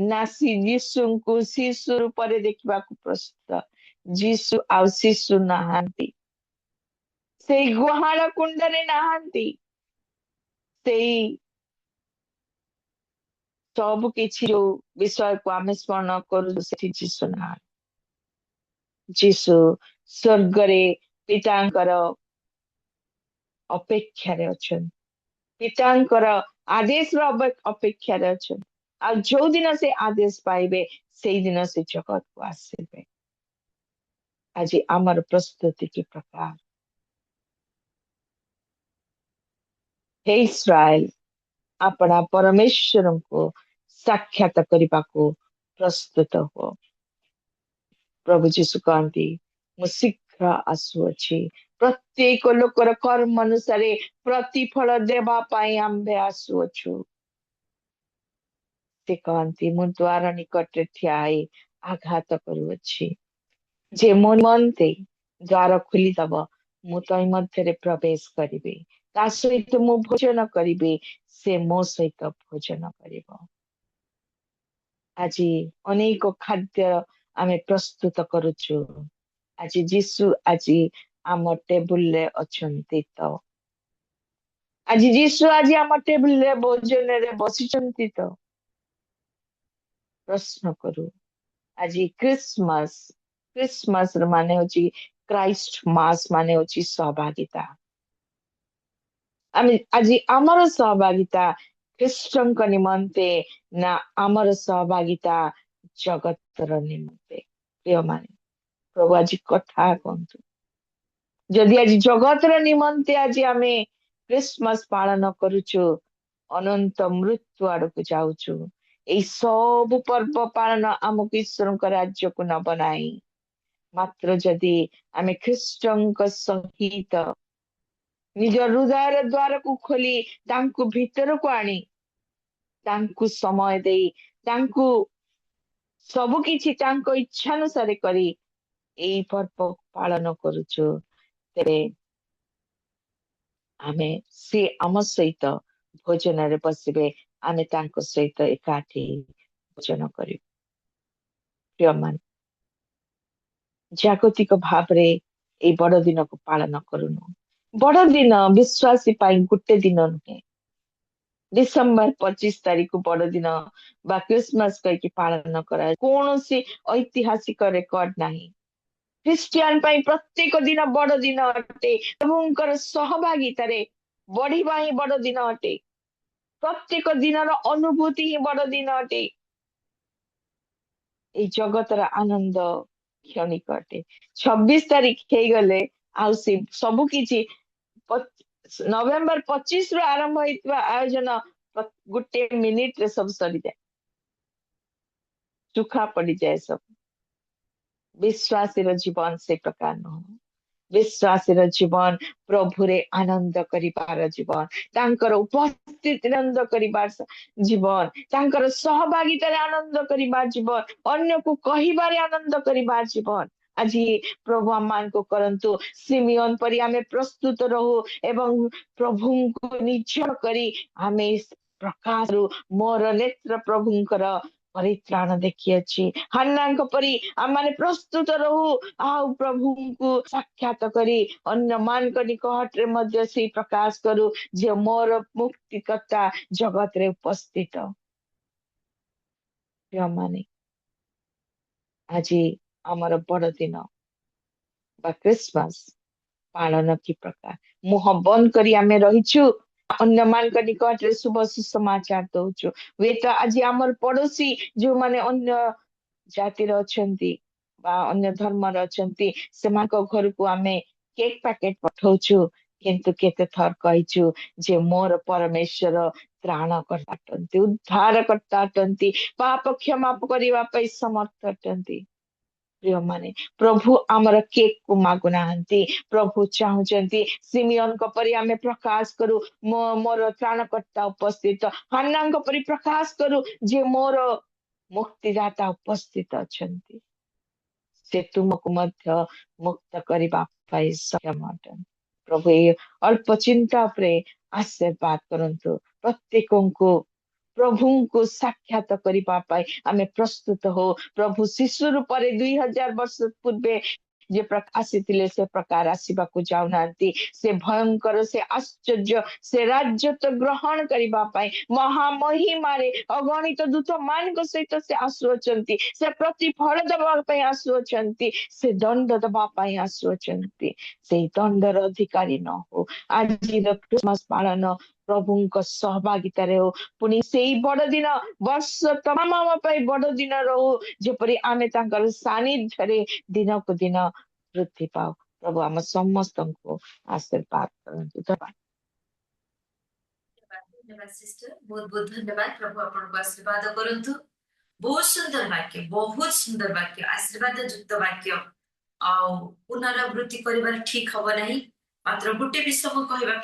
नासी यीशु को शिशु रूपरे देखबा को प्रस्तुत यीशु आ शिशु नहांती से गुहाळ कुंडरे नहांती से सब किछि जो विषय को आमे स्मरण करू से यीशु ना यीशु स्वर्ग रे पितांकर अपेक्षा रे अछन पितांकर आदेश रो अपेक्षा रे अछन आ जो दिन से आदेश पाइबे से दिन से जगत को आसीबे आज आमर प्रस्तुति के प्रकार हे इस्राएल अपना परमेश्वर को साक्षात करने को प्रस्तुत हो प्रभु जीशु कहती मु शीघ्र आसुअछि प्रत्येक लोकर कर्म अनुसार प्रतिफल देवा पाई आंबे आसुअछु से कहती मु द्वार निकट ठियाई आघात करुअछि जे मो निमंते द्वार खोलिदब मु तई मध्य प्रवेश करिबे ता सहित मु भोजन करिबे से मो सहित भोजन करिब आज अनेक खाद्य आमे प्रस्तुत करुछु आज जीशु आज आम टेबुल रे अछंती तो आज जीशु आज आम टेबुल रे भोजन रे बसिचंती तो प्रश्न करू आज क्रिसमस क्रिसमस माने होची क्राइस्ट मास माने होची सहभागिता आमे आज आमर सहभागिता ख्रीष्टଙ୍କ निमंते ना आमर सहभागिता जगतर निमंते प्रिय माने प्रभु आज कथा कहतु जदि आज जगतर निमंते आज आमे क्रिसमस पालन करूछु अनंत मृत्यु आड़क जाऊछु एई सब पर्व पालन आमको ईश्वरଙ୍କ राज्य को न बनाई मात्र जदि आमे ख्रीष्टଙ୍କ सहित निज हृदय द्वार को खोली तांकु भीतर को आनी तांकु समय दे तांकु सब किछि तांको इच्छा अनुसार करी एई पर्व पालन करूछु तेरे आमे से आम सहित भोजन रे बसिबे आमे तांको सहित एकाठी भोजन करिबे प्रिय मान जागतिक भाव रे एई बड़ दिन को पालन करूनु बड़ दिन विश्वासी पाई गुटे दिन नुहे डिसेम्बर 25 तारीख को बड़ दिन बा क्रिसमस कह पालन करा कौन सी ऐतिहासिक रेकर्ड नहीं ख्रीस्टियन पाई प्रत्येक दिन बड़ दिन अटे प्रभुंकर सहभागिता रे बढ़िबा ही बड़ दिन अटे प्रत्येक दिन अनुभूति ही बड़ दिन अटे ए जगतर आनंद क्षणिक अटे 26 तारीख हे गले आउ से सब किछि नवेम्बर 25 रु आरंभ होइतबा आयोजन गुटे मिनिट रे सब सरी जाए सुखा पड़ी जाए सब विश्वासी रो जीवन से प्रकार न विश्वासर जीवन प्रभुरे आनंद करिबार जीवन तांकर उपस्थिति आनंद करिबार जीवन तांकर सहभागितारे आनंद करिबार जीवन अन्य को कहिबारे आनंद करिबार जीवन आज प्रभु आम को करंतु सिमियन परि आमे प्रस्तुत रहू एवं प्रभु को निज करी आमे प्रकाश मोर नेत्र प्रभुंकर परित्राण देखी अच्छी हन्ना परी आम प्रस्तुत रहू आउ प्रभु को साक्षात करी अन्य मान निकट रे मध्य से प्रकाश करू जे मोर मुक्तिकर्ता जगत रे उपस्थित माने आज आमर बड़ दिन बा क्रिसमस पालन की प्रकार मुह बंद करी आमे रहीछु अन्य मान निकट रे शुभ सुसमाचार दउछु वे तो आज आमर पड़ोसी जो माने अन्य जातिर अछंती बा अन्य धर्म अछंती सेमाको घर को आमे केक पैकेट पठाउछु किंतु केते थर कहिछु जे मोर परमेश्वर त्राण करताटंती उद्धार करताटंती पाप क्षमा करिवा पई समर्थ अटंती प्रिय माने प्रभु आमर केक को मागु नाहंती प्रभु चाहुचंती सिमियन को परि आमे प्रकाश करू मोर त्राणकर्ता उपस्थित हन्नांग परि प्रकाश करू जे मोर मुक्तिदाता उपस्थित अछंती से तुमको मध्य मुक्त करिबा पई सक्षम अटन प्रभु ये अल्प चिंता उपरे आशीर्वाद करंतु प्रत्येकों को प्रभु को साक्षात करिबा पई आमे प्रस्तुत हो प्रभु शिशु रूपरे 2000 वर्ष पूर्वे जे आसीथिले से प्रकार आसीबाकू जाउनांती से भयंकर से आश्चर्य से राज्य तो ग्रहण करिबा पई महामहिमारे अगणित दूत मान को सहित से आसुअछंती से प्रतिफल दबा पई आसुअछंती से दंड दबा पई आसुअछंती से दंडर अधिकारी न हो आज क्रिसमस पालन प्रभु सहभागिता हो पुणी से बड़ दिन वर्ष तमाम बड़ दिन रहू जेपरी आमे तांकर सानिध्य दिन को दिन वृद्धि पाओ प्रभु आम समस्त को आशीर्वाद करंतु धन्यवाद धन्यवाद सिस्टर बहुत बहुत धन्यवाद प्रभु आपन को आशीर्वाद करंतु बहुत सुंदर वाक्य आशीर्वाद युक्त वाक्य आ पुनरावृत्ति करिबार ठीक हबो नहीं मात्र गुटे विषय कहबा